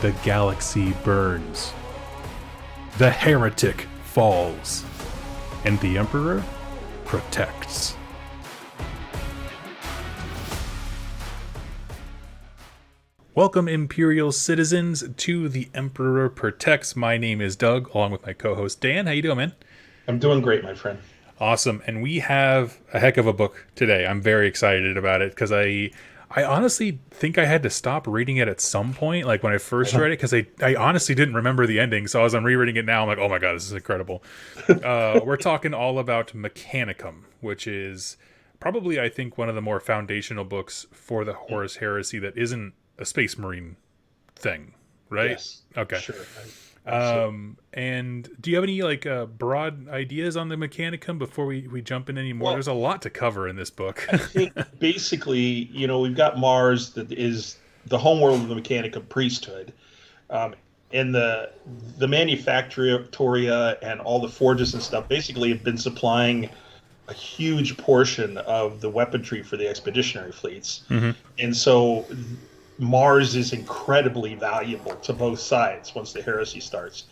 The galaxy burns. The heretic falls. And the Emperor protects. Welcome, Imperial citizens, to The Emperor Protects. My name is Doug, along with my co-host Dan. How you doing, man? I'm doing great, my friend. Awesome. And we have a heck of a book today. I'm very excited about it because I honestly think I had to stop reading it at some point, like when I first read it, because I honestly didn't remember the ending. So as I'm rereading it now, I'm like, oh my god, this is incredible. We're talking all about Mechnicum, which is probably, I think, one of the more foundational books for the Horus Heresy that isn't a Space Marine thing, right? Yes. Okay. Sure. And do you have any broad ideas on the Mechanicum before we jump in any more? Well, There's a lot to cover in this book. I think basically, we've got Mars that is the homeworld of the Mechanicum priesthood, and the Manufactoria and all the forges and stuff basically have been supplying a huge portion of the weaponry for the expeditionary fleets, and so Mars is incredibly valuable to both sides once the heresy starts.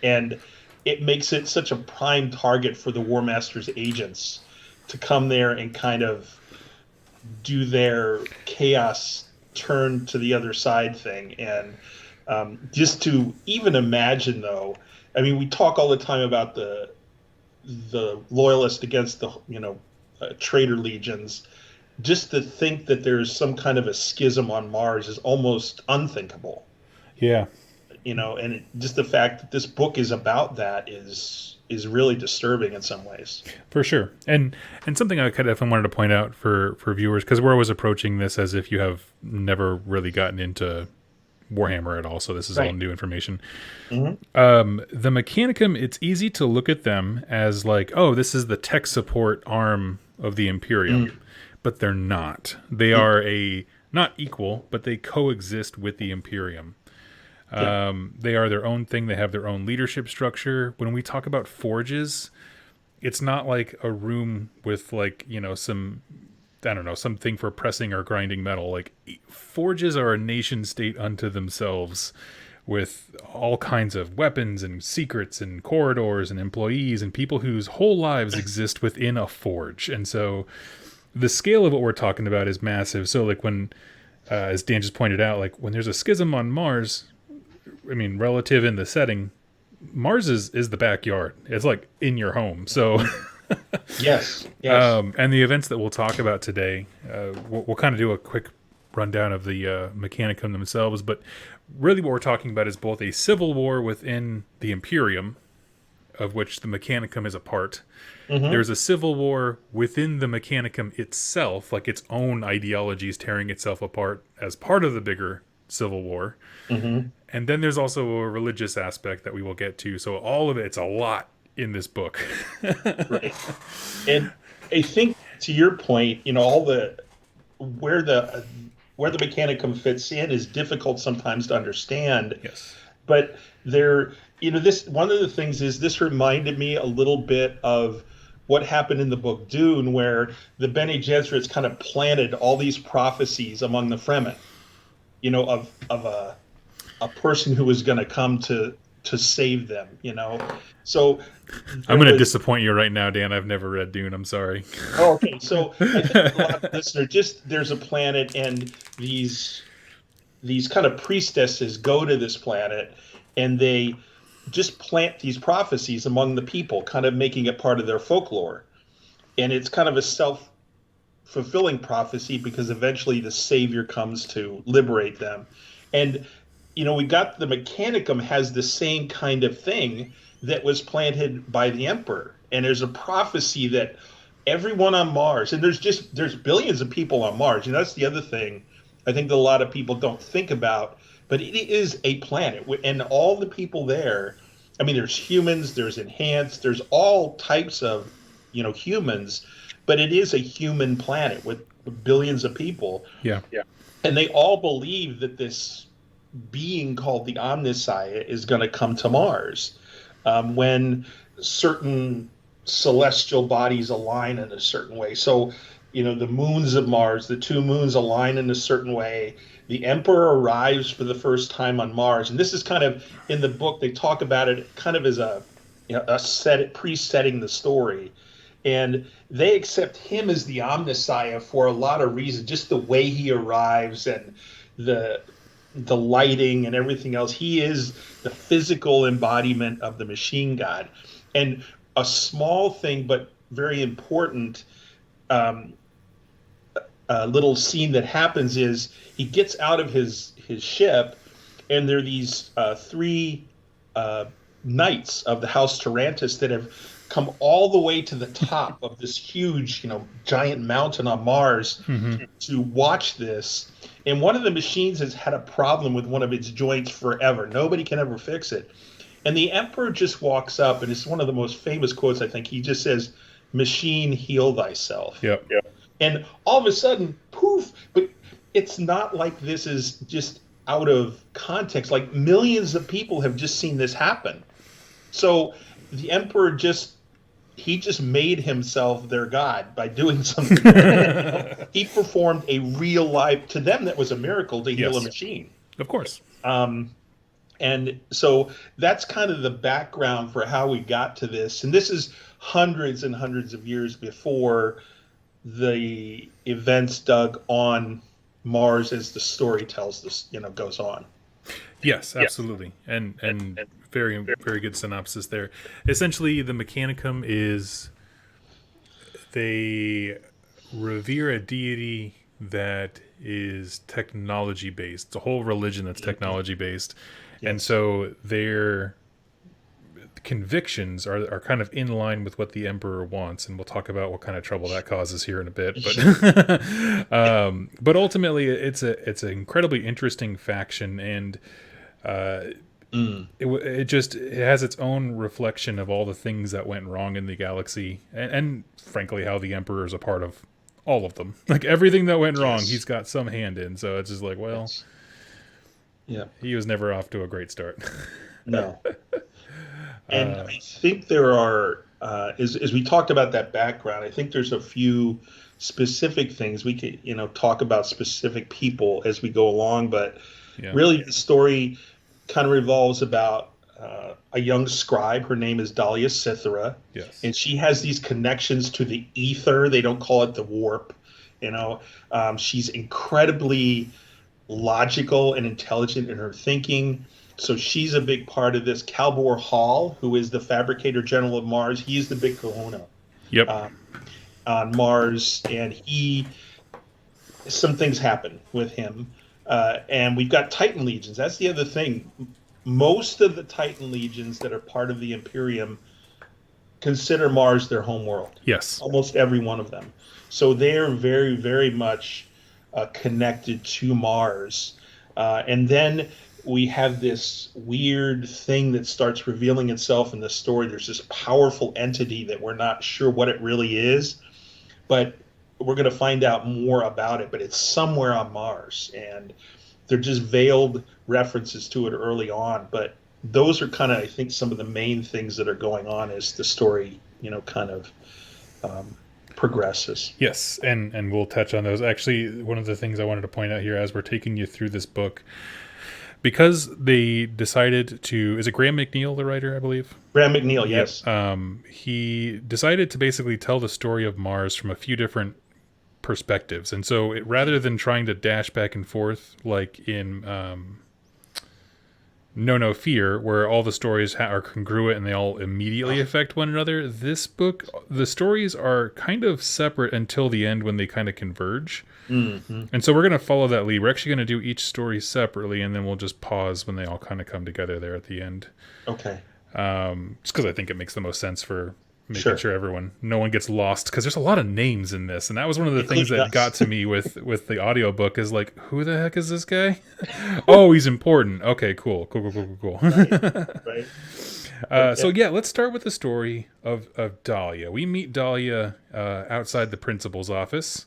And it makes it such a prime target for the War Master's agents to come there and kind of do their chaos turn to the other side thing. And just to even imagine, though, I mean, we talk all the time about the Loyalist against the, traitor legions. Just to think that there's some kind of a schism on Mars is almost unthinkable. Yeah. And just the fact that this book is about that is really disturbing in some ways. For sure. And something I kind of wanted to point out for viewers, because we're always approaching this as if you have never really gotten into Warhammer at all, so this is all new information. The Mechanicum, it's easy to look at them as like, oh, this is the tech support arm of the Imperium. But they're not. They are not equal, but they coexist with the Imperium. They are their own thing. They have their own leadership structure. When we talk about forges, it's not like a room with something for pressing or grinding metal. Like, forges are a nation state unto themselves, with all kinds of weapons and secrets and corridors and employees and people whose whole lives exist within a forge. And so the scale of what we're talking about is massive. So like when, as Dan just pointed out, like when there's a schism on Mars, I mean, relative in the setting, Mars is the backyard. It's like in your home. So yes. And the events that we'll talk about today, we'll kind of do a quick rundown of the Mechanicum themselves. But really what we're talking about is both a civil war within the Imperium, of which the Mechanicum is a part. There's a civil war within the Mechanicum itself, like its own ideologies tearing itself apart as part of the bigger civil war. And then there's also a religious aspect that we will get to. So all of it's a lot in this book. Right. And I think to your point, where the Mechanicum fits in is difficult sometimes to understand. Yes. But this one of the things is this reminded me a little bit of what happened in the book Dune, where the Bene Gesserits kind of planted all these prophecies among the Fremen, of a person who was going to come to save them, So I'm going to disappoint you right now, Dan. I've never read Dune. I'm sorry. Oh, okay. So I think a lot of listeners, there's a planet, and these kind of priestesses go to this planet, and they just plant these prophecies among the people, kind of making it part of their folklore. And it's kind of a self-fulfilling prophecy because eventually the savior comes to liberate them. And, we got the Mechanicum has the same kind of thing that was planted by the Emperor. And there's a prophecy that everyone on Mars, and there's billions of people on Mars. And that's the other thing I think that a lot of people don't think about. But it is a planet, and all the people there, I mean, there's humans, there's enhanced, there's all types of, humans, but it is a human planet with billions of people. Yeah. And they all believe that this being called the Omnissiah is going to come to Mars when certain celestial bodies align in a certain way. So the moons of Mars, the two moons align in a certain way. The Emperor arrives for the first time on Mars, and this is kind of in the book. They talk about it kind of as a pre-setting the story, and they accept him as the Omnissiah for a lot of reasons. Just the way he arrives and the the lighting and everything else. He is the physical embodiment of the machine god. And a small thing, but very important, um, little scene that happens is he gets out of his ship, and there are these three uh, knights of the House Tarantus that have come all the way to the top of this huge, giant mountain on Mars to watch this. And one of the machines has had a problem with one of its joints forever. Nobody can ever fix it. And the Emperor just walks up, and it's one of the most famous quotes, I think. He just says, "Machine, heal thyself." Yep. And all of a sudden, poof, but it's not like this is just out of context. Like millions of people have just seen this happen. So the Emperor just made himself their god by doing something. He performed a real life, to them that was a miracle to heal a machine. Of course. And so that's kind of the background for how we got to this. And this is hundreds and hundreds of years before the events dug on Mars, as the story tells this, goes on. Yes, absolutely. And very, very good synopsis there. Essentially, the Mechnicum is they revere a deity that is technology based. It's a whole religion that's technology based. Yes. And so their convictions are kind of in line with what the Emperor wants, and we'll talk about what kind of trouble that causes here in a bit. But ultimately, it's an incredibly interesting faction, and it has its own reflection of all the things that went wrong in the galaxy, and frankly, how the Emperor is a part of all of them. Like everything that went wrong, he's got some hand in. So it's just like, well, he was never off to a great start. No. And I think there are, as we talked about that background, I think there's a few specific things we could, talk about specific people as we go along. But really, the story kind of revolves about a young scribe. Her name is Dahlia Cythera. Yes. And she has these connections to the ether. They don't call it the warp. She's incredibly logical and intelligent in her thinking. So she's a big part of this. Calbor Hall, who is the Fabricator General of Mars, he's the big kahuna on Mars, and some things happen with him. And we've got Titan legions. That's the other thing. Most of the Titan legions that are part of the Imperium consider Mars their home world. Yes. Almost every one of them. So they're very, very much connected to Mars. And then we have this weird thing that starts revealing itself in the story. There's this powerful entity that we're not sure what it really is, but we're going to find out more about it. But it's somewhere on Mars, and they're just veiled references to it early on. But those are kind of, I think, some of the main things that are going on as the story, kind of progresses. Yes, and we'll touch on those. Actually, one of the things I wanted to point out here as we're taking you through this book, because they decided to, is it Graham McNeil, the writer, I believe? Graham McNeil, yes. He decided to basically tell the story of Mars from a few different perspectives. And so rather than trying to dash back and forth like in No Fear, where all the stories are congruent and they all immediately affect one another, this book, the stories are kind of separate until the end when they kind of converge. Mm-hmm. And so we're going to follow that lead. We're actually going to do each story separately, and then we'll just pause when they all kind of come together there at the end. Okay. Just because I think it makes the most sense for making sure no one gets lost, because there's a lot of names in this, and that was one of the things that got to me with the audiobook is like, who the heck is this guy? Oh, he's important. Okay, cool. Right. So let's start with the story of Dahlia. We meet Dahlia outside the principal's office,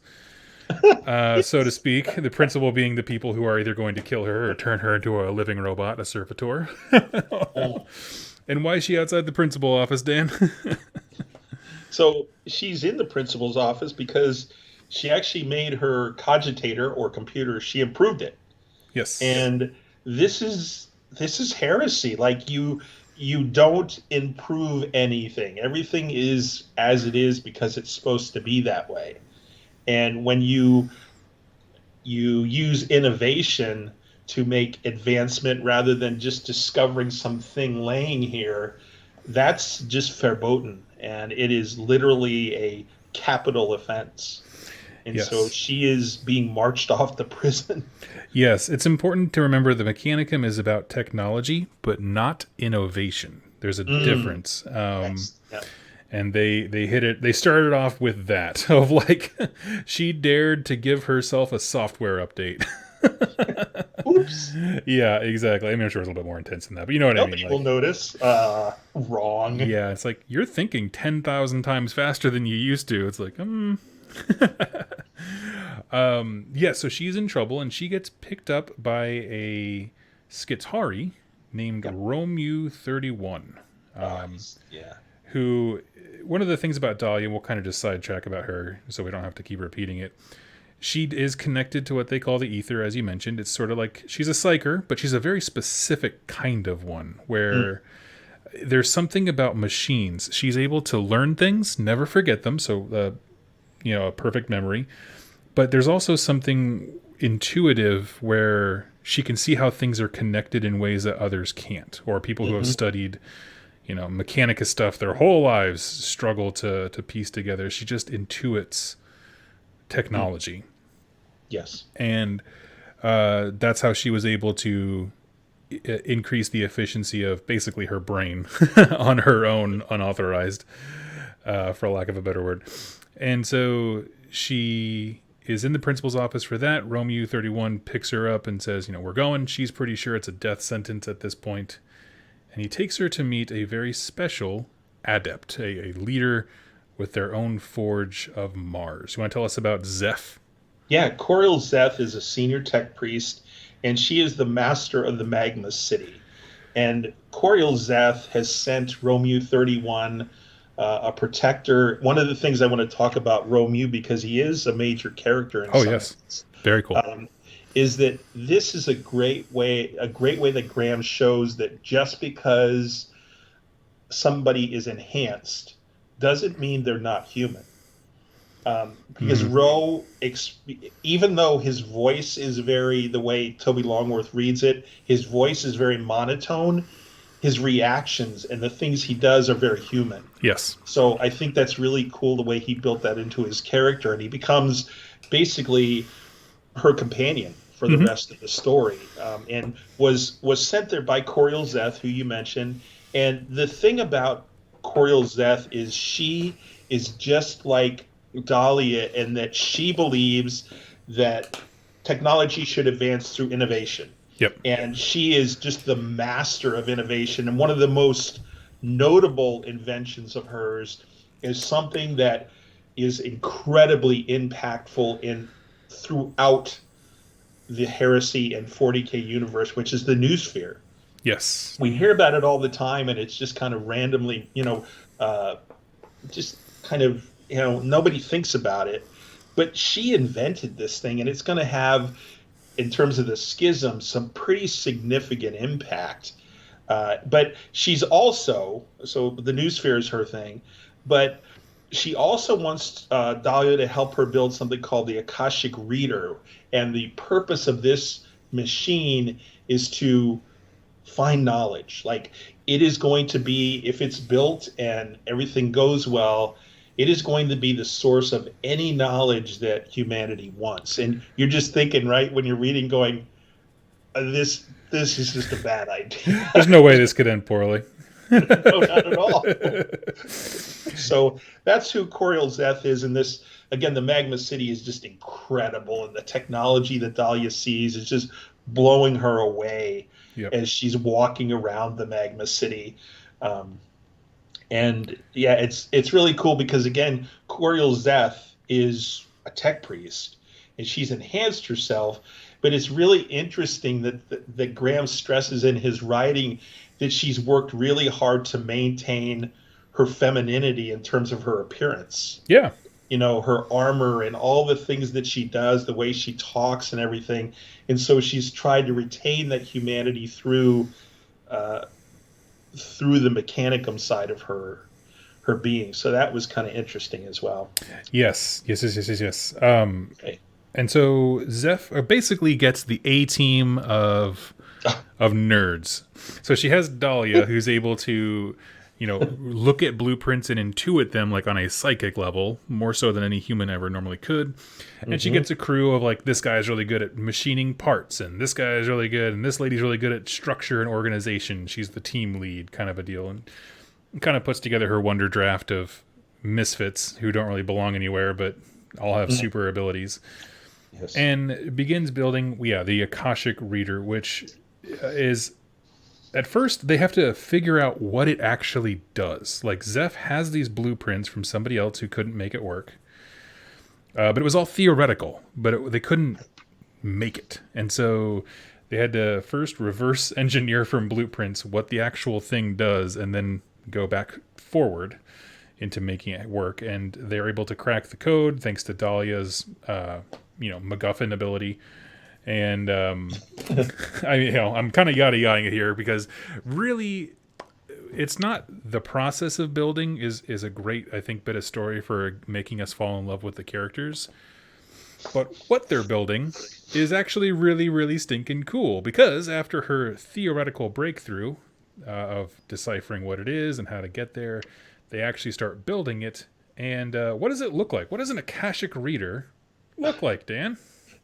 so to speak, the principal being the people who are either going to kill her or turn her into a living robot, a servitor. And why is she outside the principal's office, Dan? So she's in the principal's office because she actually made her cogitator or computer. She improved it, Yes. and this is heresy. Like you don't improve anything. Everything is as it is because it's supposed to be that way. And when you use innovation to make advancement rather than just discovering something laying here, that's just verboten, and it is literally a capital offense. And so Yes. she is being marched off the prison. Yes. It's important to remember the Mechanicum is about technology, but not innovation. There's a difference. Yes. Yeah. And they hit it. They started off with that of like she dared to give herself a software update. Oops. Yeah, exactly. I mean, I'm sure it's a little bit more intense than that, but you know what I mean. Nobody will Like, notice. Wrong. yeah, it's like you're thinking 10,000 times faster than you used to. It's like, yeah. So she's in trouble, and she gets picked up by a Skitari named Romu 31. Yeah. Who, one of the things about Dahlia, we'll kind of just sidetrack about her so we don't have to keep repeating it. She is connected to what they call the ether, as you mentioned. It's sort of like she's a psyker, but she's a very specific kind of one where there's something about machines. She's able to learn things, never forget them. So, a perfect memory. But there's also something intuitive where she can see how things are connected in ways that others can't, or people who have studied Mechanica stuff their whole lives struggle to piece together. She just intuits technology. Yes. And that's how she was able to increase the efficiency of basically her brain on her own, unauthorized, for lack of a better word. And so she is in the principal's office for that. Romeo 31 picks her up and says, we're going. She's pretty sure it's a death sentence at this point. And he takes her to meet a very special adept, a leader with their own forge of Mars. You want to tell us about Zeth? Yeah, Koriel Zeth is a senior tech priest, and she is the master of the Magma City. And Koriel Zeth has sent Romeo 31, a protector. One of the things I want to talk about Romeo, because he is a major character in yes. Very cool. Is that this is a great way that Graham shows that just because somebody is enhanced doesn't mean they're not human. Because Ro, even though his voice is the way Toby Longworth reads it, his voice is very monotone, his reactions and the things he does are very human. Yes. So I think that's really cool the way he built that into his character, and he becomes basically her companion for the rest of the story, and was sent there by Koriel Zeth, who you mentioned. And the thing about Koriel Zeth is she is just like Dahlia in that she believes that technology should advance through innovation. Yep. And she is just the master of innovation. And one of the most notable inventions of hers is something that is incredibly impactful throughout the Heresy and 40K universe, which is the Noosphere. Yes. We hear about it all the time, and it's just kind of randomly, just kind of, nobody thinks about it. But she invented this thing, and it's going to have, in terms of the Schism, some pretty significant impact. But she's also, so the Noosphere is her thing, but she also wants Dahlia to help her build something called the Akashic Reader. And the purpose of this machine is to find knowledge. Like, it is going to be, if it's built and everything goes well, it is going to be the source of any knowledge that humanity wants. And you're just thinking, right, when you're reading, going, this is just a bad idea. There's no way this could end poorly. No, not at all. So that's who Koriel Zeth is. And this, again, the Magma City is just incredible. And the technology that Dahlia sees is just blowing her away as she's walking around the Magma City. And yeah, it's really cool because, again, Koriel Zeth is a tech priest and she's enhanced herself. But it's really interesting that Graham stresses in his writing that she's worked really hard to maintain her femininity in terms of her appearance. Yeah. her armor and all the things that she does, the way she talks and everything. And so she's tried to retain that humanity uh, through the Mechanicum side of her being. So that was kind of interesting as well. Yes. Okay. And so Zeth basically gets the A team of nerds. So she has Dahlia, who's able to, look at blueprints and intuit them like on a psychic level, more so than any human ever normally could. And she gets a crew of like, this guy's really good at machining parts, and this guy's really good, and this lady's really good at structure and organization. She's the team lead kind of a deal, and kind of puts together her wonder draft of misfits who don't really belong anywhere, but all have super abilities. Yes. And begins building, the Akashic Reader, which is, at first, they have to figure out what it actually does. Like, Zeth has these blueprints from somebody else who couldn't make it work. But it was all theoretical, but they couldn't make it. And so they had to first reverse engineer from blueprints what the actual thing does, and then go back forward into making it work. And they're able to crack the code thanks to Dahlia's MacGuffin ability. And I'm kind of yada-yadaing it here because really it's not the process of building is a great, I think, bit of story for making us fall in love with the characters. But what they're building is actually really, really stinking cool, because after her theoretical breakthrough of deciphering what it is and how to get there, they actually start building it. And what does it look like? What does an Akashic Reader look like, Dan?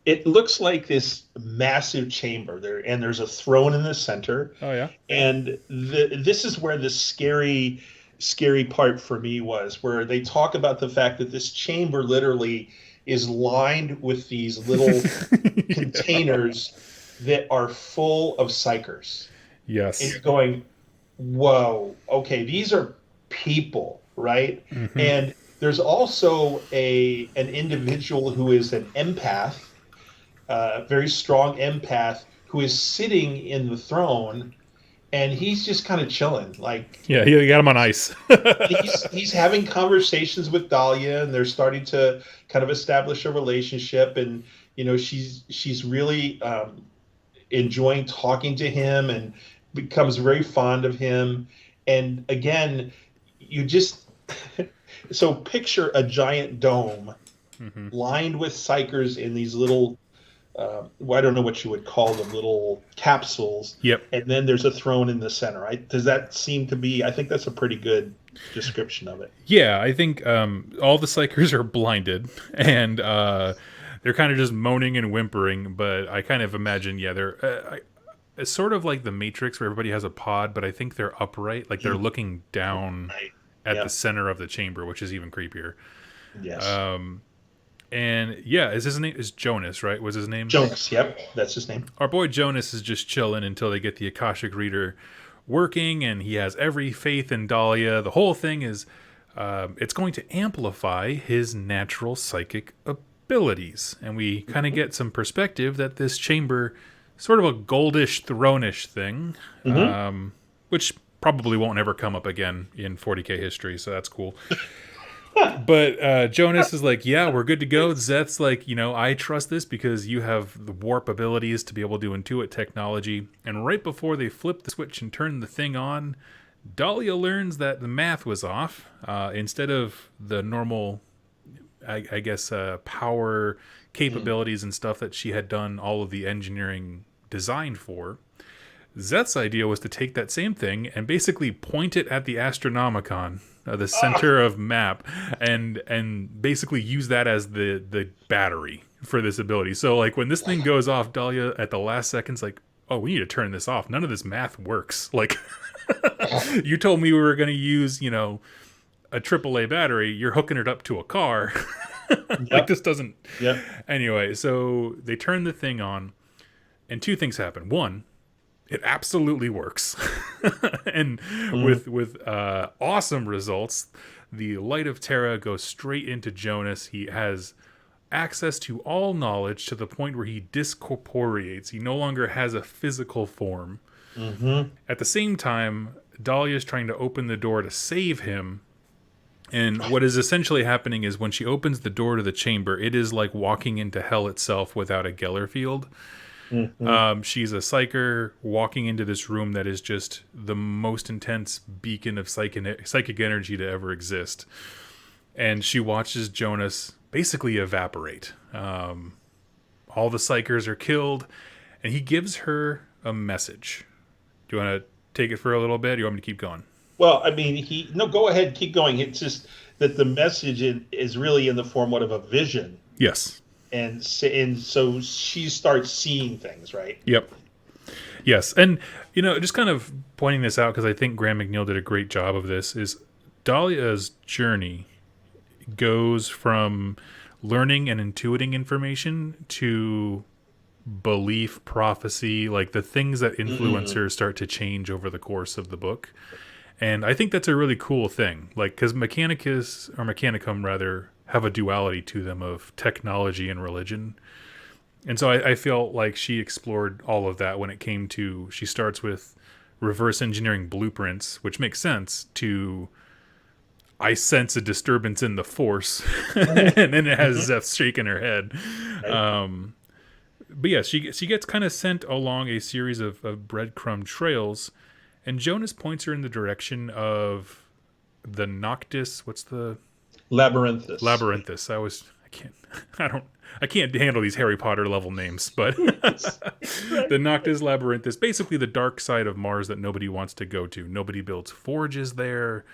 It looks like this massive chamber there, and there's a throne in the center. Oh yeah. And this is where the scary part for me was, where they talk about the fact that this chamber literally is lined with these little containers that are full of psychers. Yes. And you're going, whoa, okay, these are people, right? Mm-hmm. And there's also an individual who is an empath, very strong empath, who is sitting in the throne, and he's just kind of chilling. Like, yeah, he got him on ice. he's having conversations with Dahlia, and they're starting to kind of establish a relationship. And she's really enjoying talking to him, and becomes very fond of him. And again, you just so picture a giant dome lined with psychers in these little, I don't know what you would call them, little capsules. Yep. And then there's a throne in the center, right? Does that seem to be, I think that's a pretty good description of it. Yeah, I think all the psychers are blinded, and they're kind of just moaning and whimpering, but I kind of imagine, they're... it's sort of like the Matrix, where everybody has a pod, but I think they're upright, like they're looking down at the center of the chamber, which is even creepier. Yes. And is his name is Jonas, right? Was his name Jonas? Yep, that's his name. Our boy Jonas is just chilling until they get the Akashic Reader working, and he has every faith in Dahlia. The whole thing is, it's going to amplify his natural psychic abilities, and we kind of get some perspective that this chamber, sort of a goldish, throne-ish thing, which probably won't ever come up again in 40k history, so that's cool. But Jonas is like, yeah, we're good to go. Zeth's like, I trust this because you have the warp abilities to be able to intuit technology. And right before they flip the switch and turn the thing on, Dahlia learns that the math was off. Instead of the normal, I guess, power capabilities and stuff that she had done all of the engineering designed for, Zeth's idea was to take that same thing and basically point it at the Astronomicon, the center of map, and basically use that as the battery for this ability. So like when this thing goes off, Dahlia at the last second's like, oh, we need to turn this off. None of this math works. Like, you told me we were going to use, a AAA battery. You're hooking it up to a car. Like, this doesn't... Yep. Anyway, so they turn the thing on, and two things happen. One, it absolutely works. And with awesome results, the light of Terra goes straight into Jonas. He has access to all knowledge to the point where he discorporeates. He no longer has a physical form. At the same time, Dahlia is trying to open the door to save him, And what is essentially happening is when she opens the door to the chamber, it is like walking into hell itself without a Geller field. She's a psyker walking into this room that is just the most intense beacon of psychic energy to ever exist. And she watches Jonas basically evaporate. All the psychers are killed, and he gives her a message. Do you want to take it for a little bit, or do you want me to keep going? Well, I mean, go ahead, keep going. It's just that the message is really in the form of a vision. Yes. And so she starts seeing things, right? Yep. Yes. And, just kind of pointing this out, because I think Graham McNeil did a great job of this, is Dahlia's journey goes from learning and intuiting information to belief, prophecy, like the things that influence her start to change over the course of the book. And I think that's a really cool thing. Like, because Mechanicum rather, have a duality to them of technology and religion. And so I feel like she explored all of that when it came to, she starts with reverse engineering blueprints, which makes sense, to I sense a disturbance in the force. And then it has Zeth shaking her head. But yeah, she gets kind of sent along a series of breadcrumb trails, and Jonas points her in the direction of the Noctis. What's the Labyrinthus. I can't handle these Harry Potter level names, but the Noctis Labyrinthus, basically the dark side of Mars that nobody wants to go to. Nobody builds forges there.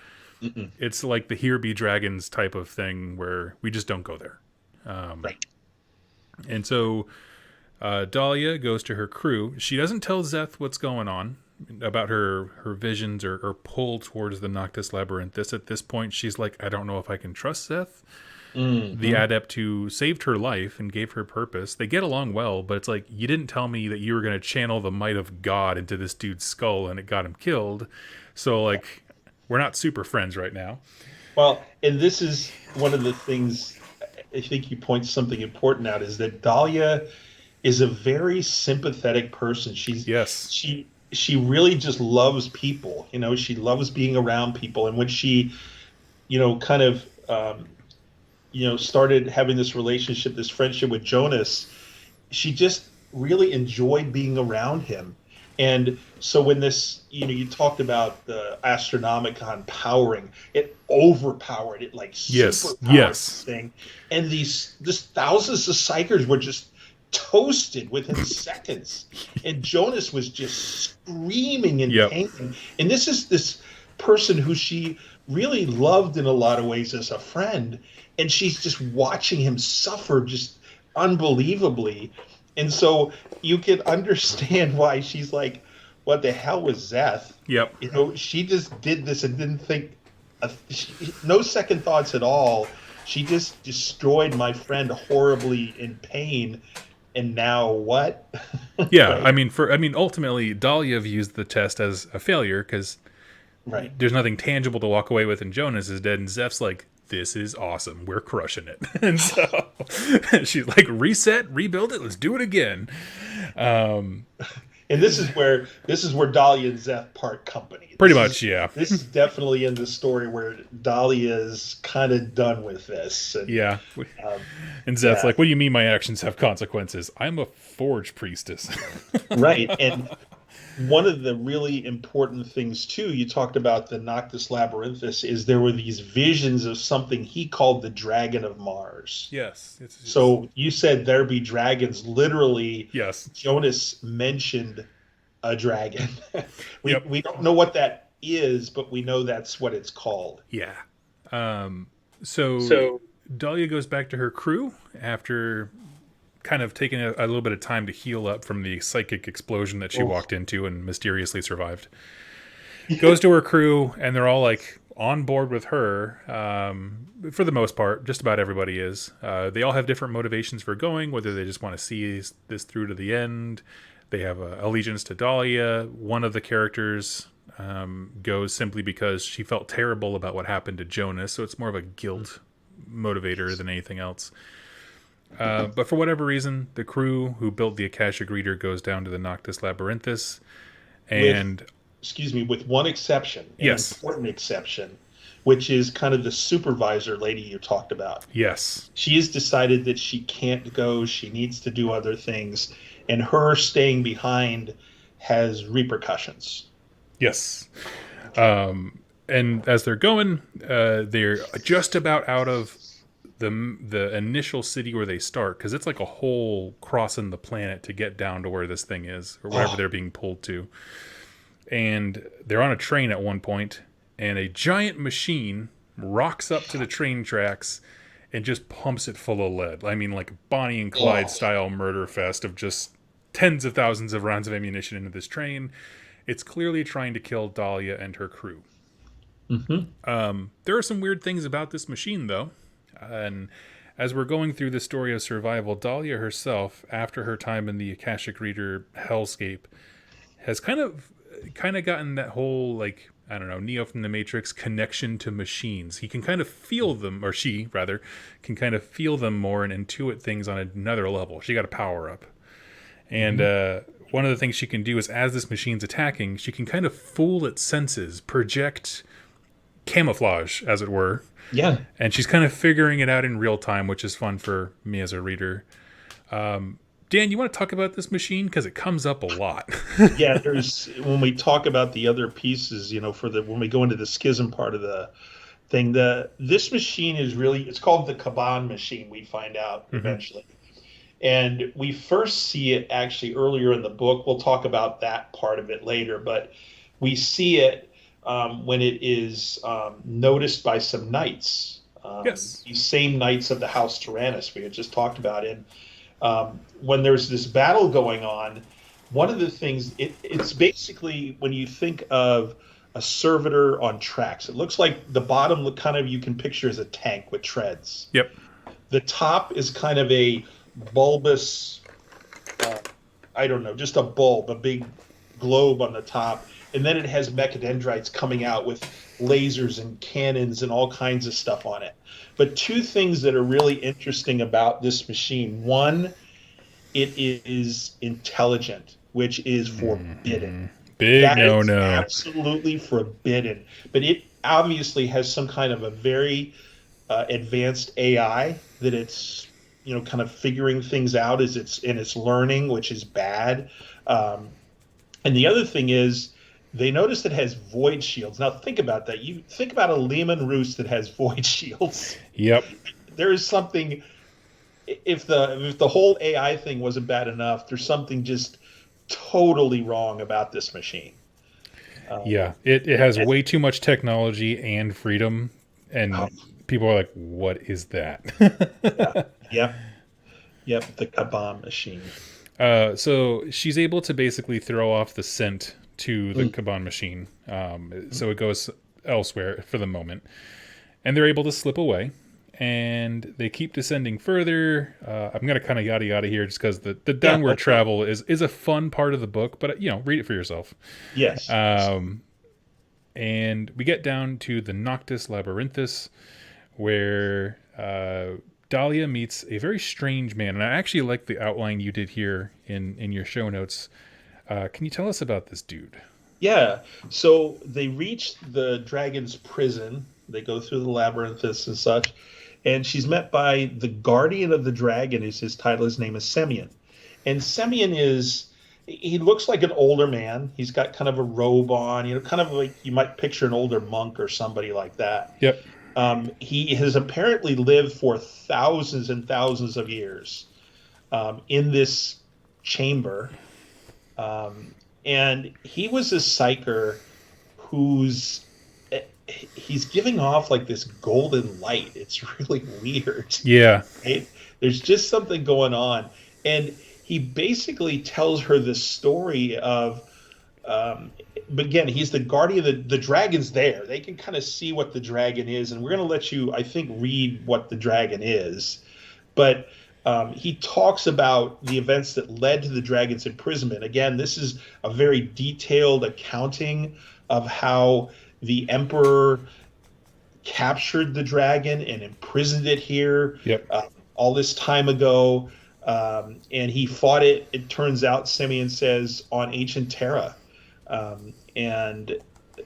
It's like the Here Be Dragons type of thing where we just don't go there. Right. And so Dahlia goes to her crew. She doesn't tell Zeth what's going on about her visions or pull towards the Noctis Labyrinthus. At this point, she's like, I don't know if I can trust Zeth. The adept who saved her life and gave her purpose. They get along well, but it's like, you didn't tell me that you were going to channel the might of God into this dude's skull and it got him killed. So, like, we're not super friends right now. Well, and this is one of the things I think you point something important out, is that Dahlia is a very sympathetic person. She really just loves people. She loves being around people. And when she, kind of, started having this relationship, this friendship with Jonas, she just really enjoyed being around him. And so when this, you talked about the Astronomicon powering, it overpowered it, like superpowered this thing. And just thousands of psychers were just toasted within seconds. And Jonas was just screaming in pain. And this is this person who she really loved in a lot of ways as a friend. And she's just watching him suffer just unbelievably. And so you can understand why she's like, what the hell was Zeth? Yep. She just did this and didn't think, no second thoughts at all. She just destroyed my friend horribly in pain. And now what? Yeah, right. Ultimately, Dahlia views the test as a failure because there's nothing tangible to walk away with, and Jonas is dead, and Zeph's like, this is awesome. We're crushing it. And so she's like, reset, rebuild it. Let's do it again. And this is where Dahlia and Zeth part company. Pretty much, yeah. This is definitely in the story where Dahlia is kind of done with this. And, yeah. And Zeth's like, what do you mean my actions have consequences? I'm a forge priestess. Right. And one of the really important things, too, you talked about the Noctis Labyrinthus, is there were these visions of something he called the Dragon of Mars. Yes. So you said there be dragons. Literally, yes. Jonas mentioned a dragon. We don't know what that is, but we know that's what it's called. Yeah. So Dahlia goes back to her crew after kind of taking a little bit of time to heal up from the psychic explosion that she walked into and mysteriously survived. Goes to her crew, and they're all like on board with her. For the most part, just about everybody is. They all have different motivations for going, whether they just want to see this through to the end. They have allegiance to Dahlia. One of the characters goes simply because she felt terrible about what happened to Jonas, so it's more of a guilt motivator than anything else. But for whatever reason, the crew who built the Akashic Reader goes down to the Noctis Labyrinthus, and with one exception, an yes, important exception. which is kind of the supervisor lady you talked about. Yes. She has decided that she can't go, she needs to do other things, and her staying behind has repercussions. Yes. And as they're going, they're just about out of the initial city where they start, because it's like a whole crossing the planet to get down to where this thing is, or whatever they're being pulled to. And they're on a train at one point, and a giant machine rocks up to the train tracks and just pumps it full of lead. I mean, like Bonnie and Clyde style murder fest of just tens of thousands of rounds of ammunition into this train. It's clearly trying to kill Dahlia and her crew. There are some weird things about this machine, though. And as we're going through the story of survival, Dahlia herself, after her time in the Akashic Reader hellscape, has kind of gotten that whole, like, I don't know, Neo from the Matrix connection to machines. He can kind of feel them, or she, rather, can kind of feel them more and intuit things on another level. She got a power up. And one of the things she can do is, as this machine's attacking, she can kind of fool its senses, project camouflage, as it were. Yeah. And she's kind of figuring it out in real time, which is fun for me as a reader. Dan, you want to talk about this machine? Because it comes up a lot. Yeah, when we talk about the other pieces, when we go into the schism part of the thing, this machine is it's called the Kaban Machine, we find out eventually. And we first see it actually earlier in the book. We'll talk about that part of it later, but we see it when it is noticed by some knights. Yes. These same knights of the House Tyrannus we had just talked about. And when there's this battle going on, one of the things, it's basically when you think of a servitor on tracks, it looks like the bottom you can picture as a tank with treads. Yep. The top is kind of a bulbous, I don't know, just a bulb, a big globe on the top. And then it has mechadendrites coming out with lasers and cannons and all kinds of stuff on it. But two things that are really interesting about this machine. One, it is intelligent, which is forbidden. Big no. Absolutely forbidden. But it obviously has some kind of a very advanced AI that it's kind of figuring things out as it's learning, which is bad. And the other thing is, they notice it has void shields. Now think about that. You think about a Lehman Roost that has void shields. Yep. There is something. If the whole AI thing wasn't bad enough, there's something just totally wrong about this machine. Yeah, it has way too much technology and freedom, and people are like, "What is that?" Yep. The Kaban Machine. So she's able to basically throw off the scent to the Kaban Machine, so it goes elsewhere for the moment, and they're able to slip away, and they keep descending further. I'm gonna kind of yada here just because the downward travel is a fun part of the book, but read it for yourself. Yes. And we get down to the Noctis Labyrinthus, where Dahlia meets a very strange man, and I actually like the outline you did here in your show notes. Can you tell us about this dude? Yeah. So they reach the dragon's prison. They go through the labyrinthus and such, and she's met by the guardian of the dragon. Is his title? His name is Semyon, and Semyon he looks like an older man. He's got kind of a robe on, kind of like you might picture an older monk or somebody like that. Yep. He has apparently lived for thousands and thousands of years in this chamber. And he was a psyker he's giving off like this golden light. It's really weird. Yeah. Right? There's just something going on. And he basically tells her the story of, but again, he's the guardian. The dragon's there. They can kind of see what the dragon is. And we're going to let you, I think, read what the dragon is. But he talks about the events that led to the dragon's imprisonment. Again, this is a very detailed accounting of how the emperor captured the dragon and imprisoned it here all this time ago. And he fought it, it turns out, Semyon says, on ancient Terra. And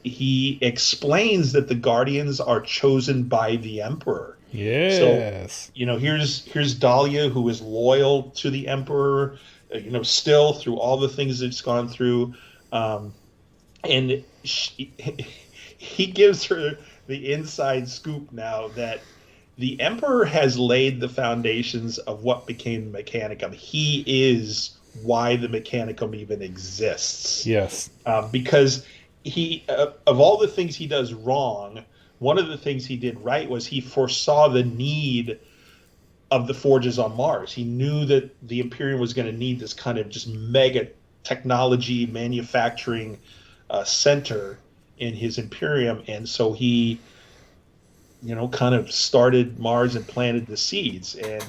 he explains that the Guardians are chosen by the Emperor. So, Yes. here's Dahlia, who is loyal to the Emperor, still through all the things it's gone through, and he gives her the inside scoop now that the Emperor has laid the foundations of what became the Mechanicum. He is why the Mechanicum even exists. Yes. Because of all the things he does wrong, one of the things he did right was he foresaw the need of the forges on Mars. He knew that the Imperium was going to need this kind of just mega technology manufacturing center in his Imperium, and so he, kind of started Mars and planted the seeds. And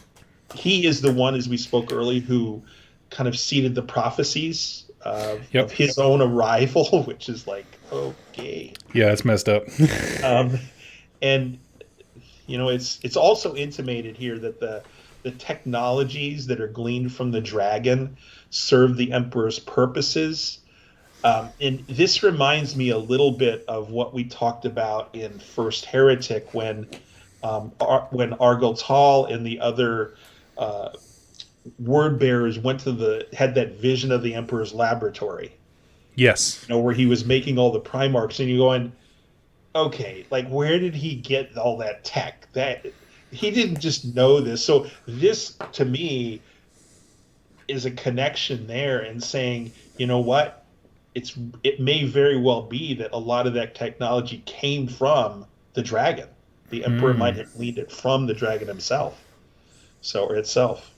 he is the one, as we spoke earlier, who kind of seeded the prophecies of his own arrival, which is like, okay. Yeah, it's messed up. And it's also intimated here that the technologies that are gleaned from the dragon serve the Emperor's purposes. And this reminds me a little bit of what we talked about in First Heretic when Argyle and the other word bearers had that vision of the Emperor's laboratory. Yes. Where he was making all the Primarchs, and you're going, okay, like, where did he get all that tech? That he didn't just know this. So this, to me, is a connection there, and saying, you know what? It may very well be that a lot of that technology came from the dragon. The Emperor might have gleaned it from the dragon himself, or itself.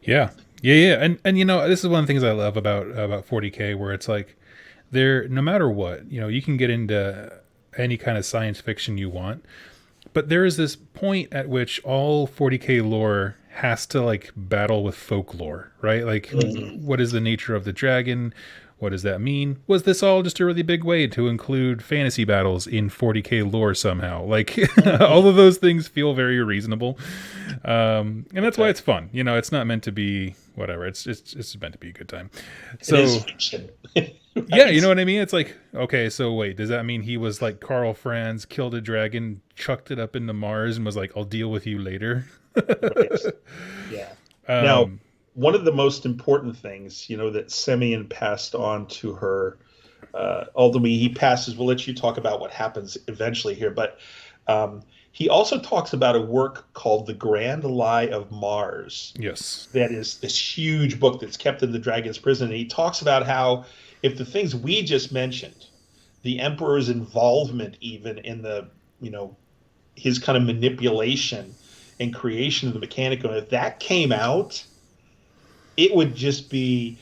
Yeah. And this is one of the things I love about 40K, where it's like, no matter what, you can get into any kind of science fiction you want, but there is this point at which all 40K lore has to like battle with folklore, right? Like, what is the nature of the dragon? What does that mean? Was this all just a really big way to include fantasy battles in 40K lore somehow? Like, all of those things feel very reasonable. And that's why it's fun. It's not meant to be whatever. It's meant to be a good time. So, it is fiction. Yeah, you know what I mean? It's like, okay, so wait, does that mean he was like Karl Franz, killed a dragon, chucked it up into Mars, and was like, I'll deal with you later? Right. Yeah. Now, one of the most important things, that Semyon passed on to her, ultimately he passes, we'll let you talk about what happens eventually here, but he also talks about a work called The Grand Lie of Mars. Yes. That is this huge book that's kept in the dragon's prison. And he talks about how, if the things we just mentioned, the Emperor's involvement even in the, his kind of manipulation and creation of the Mechanicum, if that came out, it would just be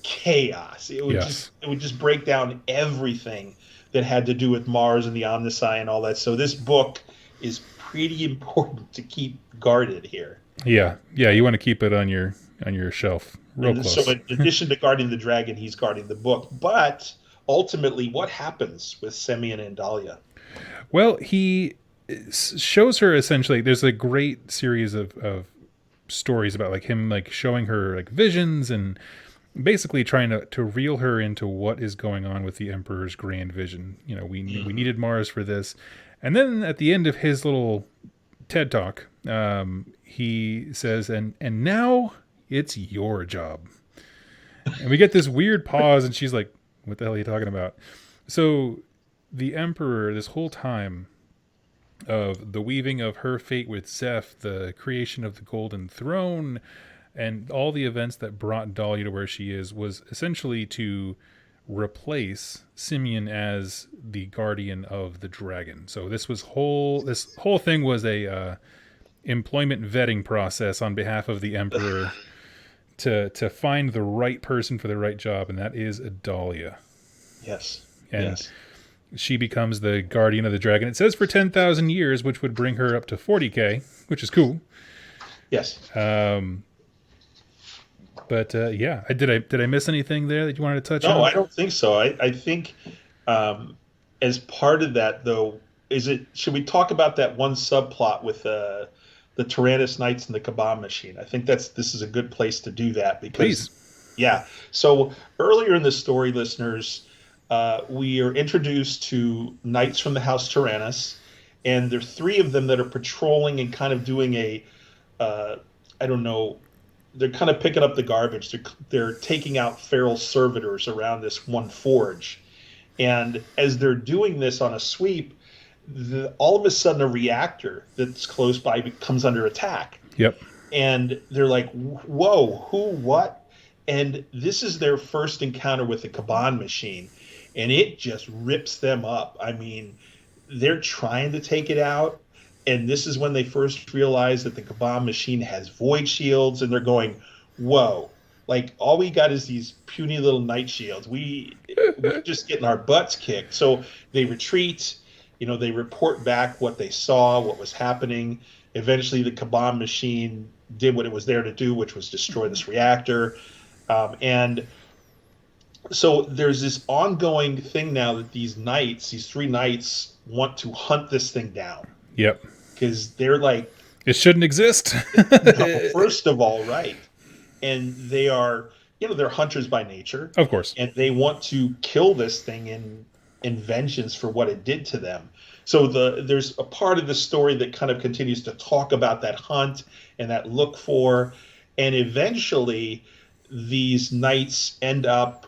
chaos. It would just break down everything that had to do with Mars and the Omnissiah and all that. So this book is pretty important to keep guarded here. Yeah, you want to keep it on your shelf, real close. So in addition to guarding the dragon, he's guarding the book. But ultimately, what happens with Semyon and Dahlia? Well, he shows her essentially. There's a great series of stories about like him like showing her like visions and basically trying to reel her into what is going on with the Emperor's grand vision. We needed Mars for this. And then at the end of his little TED talk, he says, and now it's your job. And we get this weird pause, and she's like, what the hell are you talking about? So the Emperor, this whole time of the weaving of her fate with Zeth, the creation of the Golden Throne, and all the events that brought Dahlia to where she is, was essentially to replace Semyon as the guardian of the dragon. So this whole thing was a employment vetting process on behalf of the Emperor to find the right person for the right job, and that is Dahlia. Yes. And yes. She becomes the guardian of the dragon. It says for 10,000 years, which would bring her up to 40K, which is cool. Yes. But yeah, did I miss anything there that you wanted to touch on? No, I don't think so. I think as part of that, though, should we talk about that one subplot with the Tyrannus Knights and the Kaban Machine? I think this is a good place to do that because, Please. Yeah. So earlier in the story, listeners, we are introduced to knights from the House Tyrannus, and there are three of them that are patrolling and kind of doing a, I don't know, they're kind of picking up the garbage. They're taking out feral servitors around this one forge, and as they're doing this on a sweep, all of a sudden a reactor that's close by comes under attack. Yep. And they're like, "Whoa, who, what?" And this is their first encounter with the Kaban machine, and it just rips them up. I mean, they're trying to take it out, and this is when they first realize that the Kaban machine has void shields, and they're going, "Whoa!" Like all we got is these puny little knight shields. We're just getting our butts kicked. So they retreat. They report back what they saw, what was happening. Eventually, the Kaban machine did what it was there to do, which was destroy this reactor. And so there's this ongoing thing now that these three knights, want to hunt this thing down. Yep. Because they're like, it shouldn't exist. No, first of all, right. And they are, they're hunters by nature. Of course. And they want to kill this thing in vengeance for what it did to them. So there's a part of the story that kind of continues to talk about that hunt and that look for. And eventually, these knights end up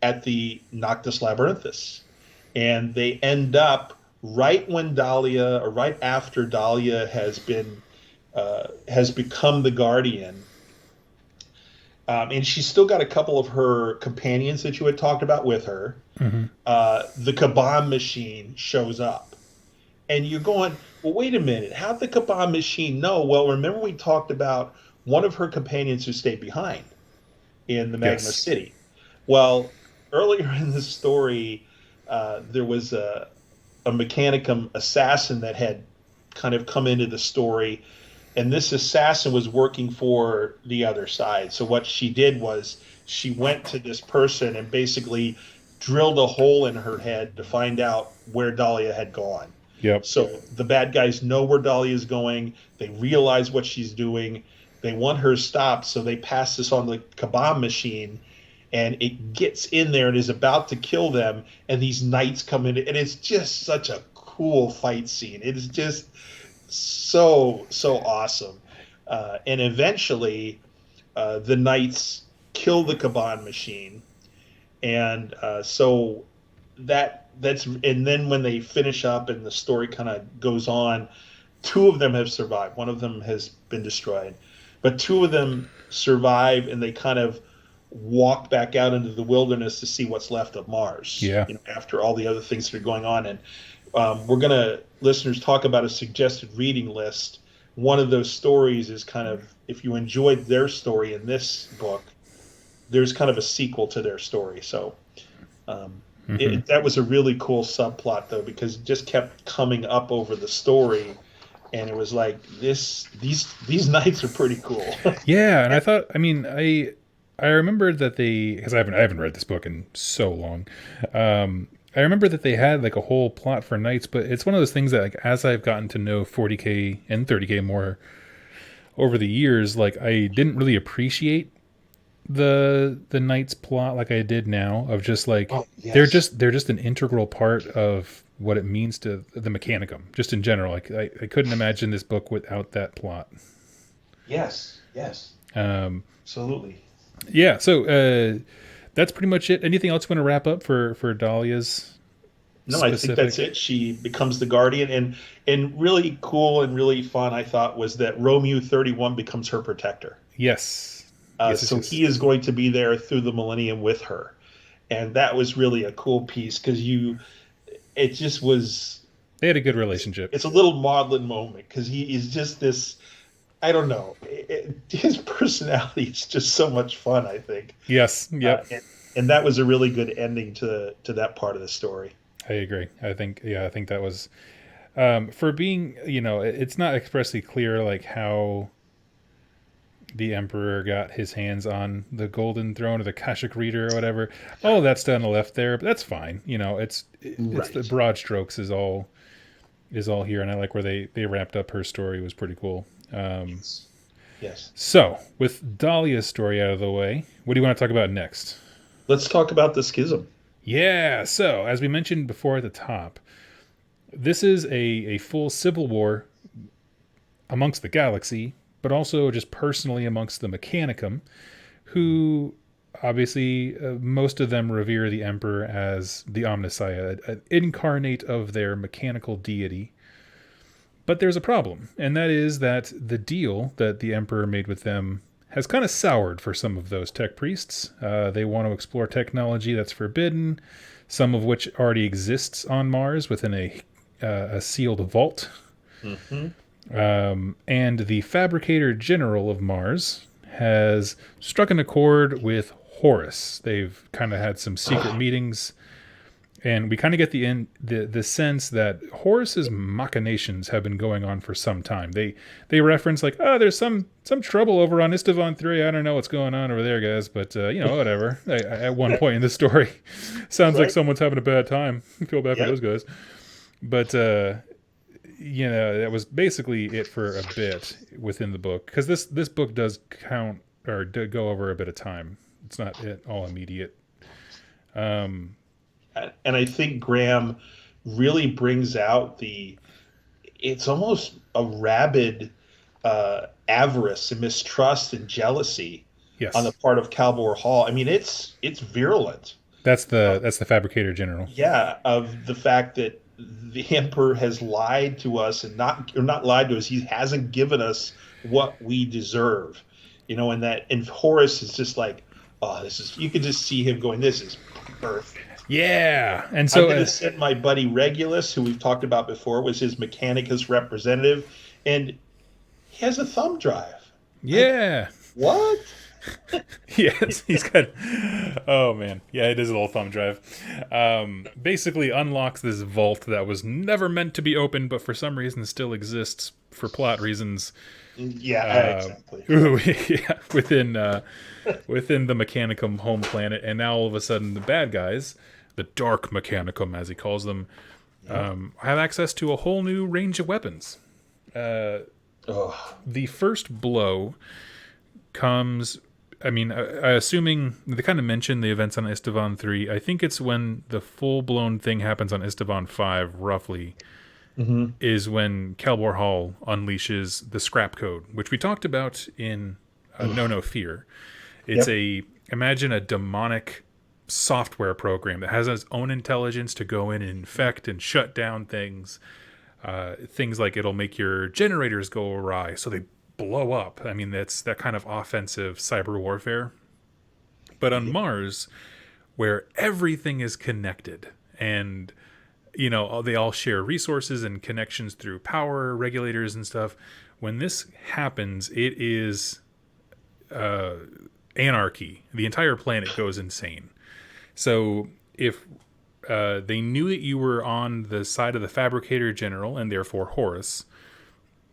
at the Noctis Labyrinthus. And they end up right when Dahlia, or right after Dahlia has become the Guardian. And she's still got a couple of her companions that you had talked about with her. Mm-hmm. The Kaban machine shows up. And you're going, well, wait a minute. How'd the Kaban machine know? Well, remember we talked about one of her companions who stayed behind in the Magma City. Well, earlier in the story, there was a Mechnicum assassin that had kind of come into the story, and this assassin was working for the other side. So what she did was she went to this person and basically drilled a hole in her head to find out where Dahlia had gone. Yep. So the bad guys know where Dahlia is going. They realize what she's doing. They want her stopped, so they pass this on the Kaban machine, and it gets in there and is about to kill them, and these knights come in, and it's just such a cool fight scene. It is just so awesome. And eventually, the knights kill the Kaban machine, and so that's and then when they finish up and the story kind of goes on, two of them have survived. One of them has been destroyed, but two of them survive, and they kind of walk back out into the wilderness to see what's left of Mars. Yeah. After all the other things that are going on. And we're going to, listeners, talk about a suggested reading list. One of those stories is kind of, if you enjoyed their story in this book, there's kind of a sequel to their story. So that was a really cool subplot, though, because it just kept coming up over the story. And it was like, these knights are pretty cool. Yeah, and I thought, I remembered that because I haven't read this book in so long. I remember that they had like a whole plot for knights, but it's one of those things that, like, as I've gotten to know 40K and 30K more over the years, like, I didn't really appreciate the knights plot like I did now, of just like, they're just an integral part of what it means to the Mechnicum, just in general. Like, I couldn't imagine this book without that plot. Yes. Absolutely. Yeah, so that's pretty much it. Anything else you want to wrap up for Dahlia's? No, I think that's it. She becomes the Guardian, and really cool and really fun, I thought, was that Romeo 31 becomes her protector. Yes. So he is going to be there through the millennium with her, and that was really a cool piece, because it just was. They had a good relationship. It's a little maudlin moment, because he is just this. I don't know. His personality is just so much fun, I think. Yes. Yep. And that was a really good ending to that part of the story. I agree. I think that was, for being, it's not expressly clear, like, how the Emperor got his hands on the Golden Throne or the Kashik Reader or whatever. Oh, that's down the left there, but that's fine. It's the broad strokes is all here, and I like where they wrapped up her story. It was pretty cool. Yes. So, with Dahlia's story out of the way, what do you want to talk about next? Let's talk about the Schism. Yeah, so as we mentioned before at the top, this is a full civil war amongst the galaxy, but also just personally amongst the Mechanicum, who obviously most of them revere the Emperor as the Omnissiah, an incarnate of their mechanical deity. But there's a problem, and that is that the deal that the Emperor made with them has kind of soured for some of those tech priests. They want to explore technology that's forbidden, some of which already exists on Mars within a sealed vault. Mm-hmm. And the Fabricator General of Mars has struck an accord with Horus. They've kind of had some secret meetings, and we kind of get the sense that Horus's machinations have been going on for some time. They reference like, oh, there's some trouble over on Istvan 3. I don't know what's going on over there, guys, but whatever. At one point in the story, sounds like someone's having a bad time. I feel bad for those guys, but that was basically it for a bit within the book, because this book does count or go over a bit of time. It's not all immediate. And I think Graham really brings out it's almost a rabid avarice and mistrust and jealousy on the part of Calbor Hall. I mean, it's virulent. That's the Fabricator General. Yeah, of the fact that the Emperor has lied to us, and not lied to us. He hasn't given us what we deserve, and Horus is just like, oh, you can just see him going, this is perfect. Yeah, and so I'm going to send my buddy Regulus, who we've talked about before, was his Mechanicus representative, and he has a thumb drive. Yeah. What? Yes, he's got. Oh man, yeah, it is a little thumb drive. Basically, unlocks this vault that was never meant to be opened, but for some reason still exists for plot reasons. Yeah, exactly. Yeah, within the Mechanicum home planet, and now all of a sudden the bad guys, the Dark Mechanicum as he calls them, have access to a whole new range of weapons. The first blow comes. I mean, assuming they kind of mention the events on Istvan 3, I think it's when the full-blown thing happens on Istvan 5, roughly, is when Calbor Hall unleashes the scrap code, which we talked about in No Fear. It's imagine a demonic software program that has its own intelligence to go in and infect and shut down things. Things like it'll make your generators go awry, so they blow up. I mean, that's that kind of offensive cyber warfare. But on Mars, where everything is connected and they all share resources and connections through power regulators and stuff, when this happens, it is anarchy. The entire planet goes insane. So if they knew that you were on the side of the Fabricator General and therefore Horus,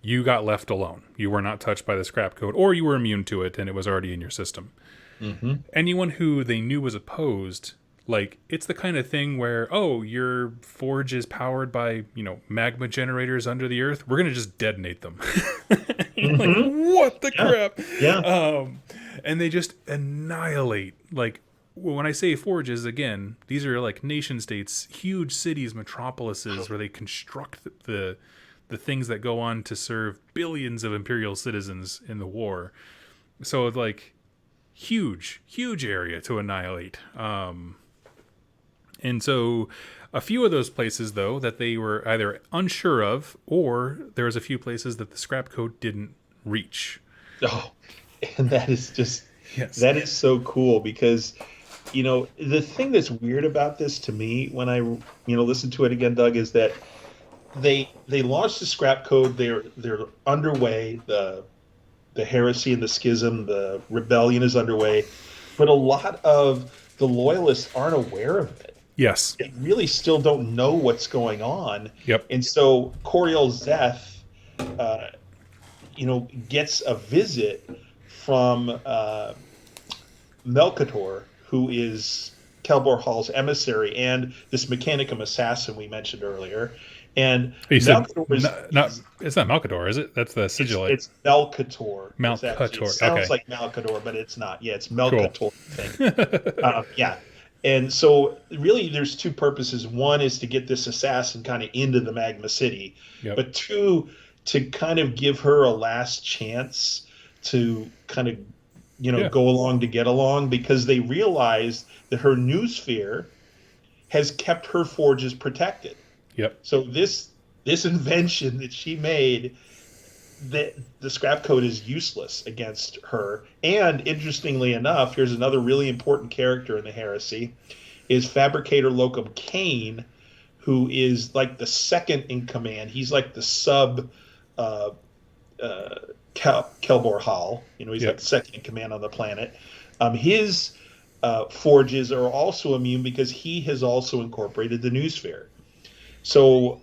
you got left alone. You were not touched by the scrap code, or you were immune to it and it was already in your system. Anyone who they knew was opposed, like, it's the kind of thing where, oh, your forge is powered by, magma generators under the earth. We're going to just detonate them. Like, what the crap? Yeah. And they just annihilate, like, when I say forges, again, these are like nation states, huge cities, metropolises, where they construct the things that go on to serve billions of Imperial citizens in the war. So, like, huge area to annihilate. And so a few of those places, though, that they were either unsure of, or there was a few places that the scrap code didn't reach. Oh, and that is just, that is so cool, because, the thing that's weird about this to me when I, listen to it again, Doug, is that they launched the scrap code. They're underway. The heresy and the schism, the rebellion is underway, but a lot of the loyalists aren't aware of it. Yes, they really still don't know what's going on. Yep. And so Koriel Zeth, gets a visit from Melchior, who is Calbor Hall's emissary and this Mechanicum assassin we mentioned earlier. And it's not Melchior, is it? That's the sigillite. It's Melchior. Melchior. It sounds like Melchior, but it's not. Yeah, it's Melchior. Cool. Thing. Yeah. And so really there's two purposes. One is to get this assassin kind of into the Magma City, Yep. but two, to kind of give her a last chance to kind of, Yeah. go along to get along, because they realized that her new sphere has kept her forges protected. Yep. So this invention that she made, that the scrap code is useless against her. And interestingly enough, here's another really important character in the Heresy, is Fabricator Locum Kane, who is like the second in command. He's like the sub Kelbor Hall. He's Yep. like second in command on the planet. His forges are also immune because he has also incorporated the Noosphere. So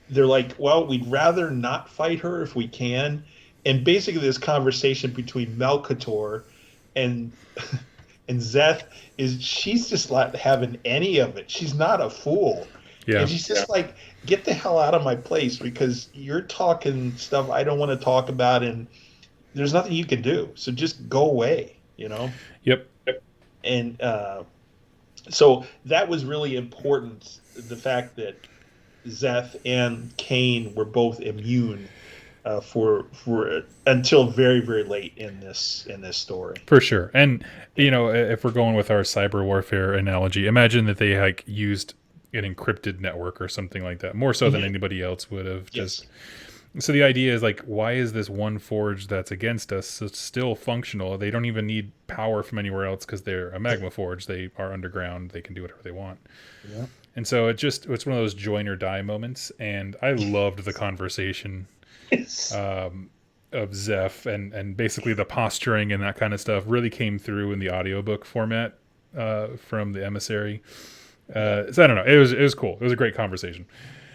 they're like, well, we'd rather not fight her if we can. And basically, this conversation between Melchior and and Zeth is, she's just not having any of it. She's not a fool. Yeah. And she's just like, get the hell out of my place, because you're talking stuff I don't want to talk about, and there's nothing you can do. So just go away, Yep. And so that was really important, the fact that Zeth and Kane were both immune for until very, very late in this story. For sure. And if we're going with our cyber warfare analogy, imagine that they like used an encrypted network or something like that, more so than anybody else would have. Just so the idea is like, why is this one forge that's against us still functional? They don't even need power from anywhere else because they're a magma forge. They are underground. They can do whatever they want. Yeah. And so it's one of those join or die moments. And I loved the conversation of Zeth and basically the posturing and that kind of stuff really came through in the audiobook format from the emissary. So I don't know. It was cool. It was a great conversation.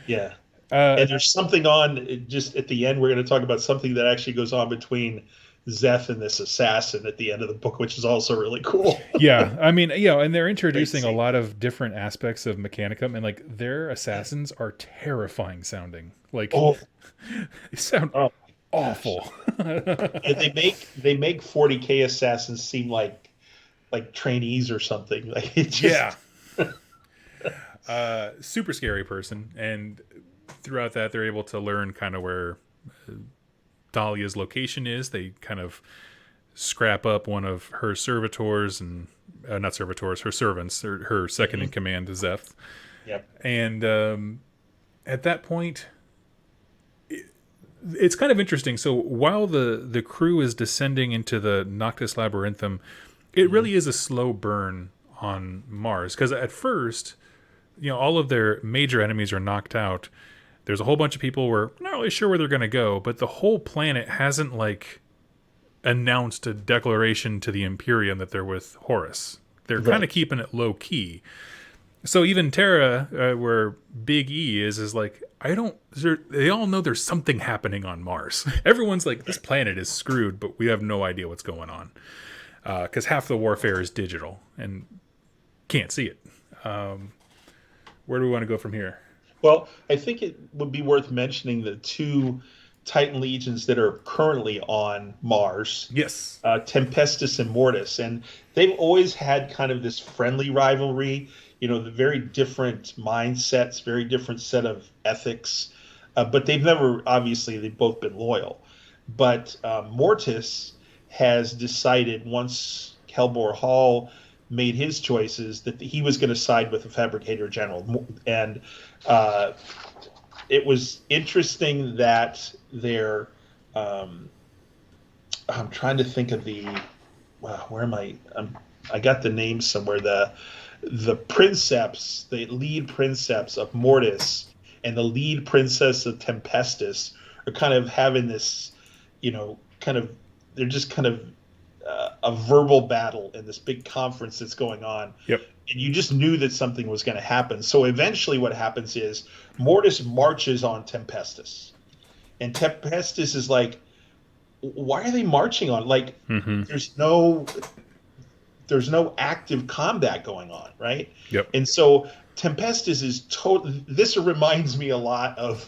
Yeah. And there's something on just at the end. We're going to talk about something that actually goes on between Zeth and this assassin at the end of the book, which is also really cool. Yeah. I mean, and they're introducing a lot of different aspects of Mechnicum, and like their assassins are terrifying sounding. Like they sound awful. And they make 40K assassins seem like trainees or something. Like it just... Yeah. Super scary person, and throughout that they're able to learn kind of where Dahlia's location is. They kind of scrap up one of her servitors and not servitors, her servants, or her second in command, Zeth. Yep. And at that point, it's kind of interesting. So while the crew is descending into the Noctis Labyrinthum, it really is a slow burn on Mars, because at first, all of their major enemies are knocked out. There's a whole bunch of people we're not really sure where they're going to go, but the whole planet hasn't announced a declaration to the Imperium that they're with Horus. They're kind of keeping it low key. So even Terra, where Big E is like, they all know there's something happening on Mars. Everyone's like, this planet is screwed, but we have no idea what's going on. Because half the warfare is digital and can't see it. Where do we want to go from here? Well, I think it would be worth mentioning the two Titan legions that are currently on Mars. Yes. Tempestus and Mortis. And they've always had kind of this friendly rivalry, the very different mindsets, very different set of ethics. But they've both been loyal. But Mortis has decided, once Kelbor Hall made his choices, that he was going to side with the Fabricator General. And it was interesting that they're I'm trying to think of where am I got the name somewhere. The princeps, the lead princeps of Mortis and the lead princess of Tempestus are kind of having this, they're just kind of a verbal battle in this big conference that's going on. Yep. And you just knew that something was going to happen. So eventually what happens is Mortis marches on Tempestus. And Tempestus is like, why are they marching on? Like, there's no active combat going on, right? Yep. And so Tempestus is this reminds me a lot of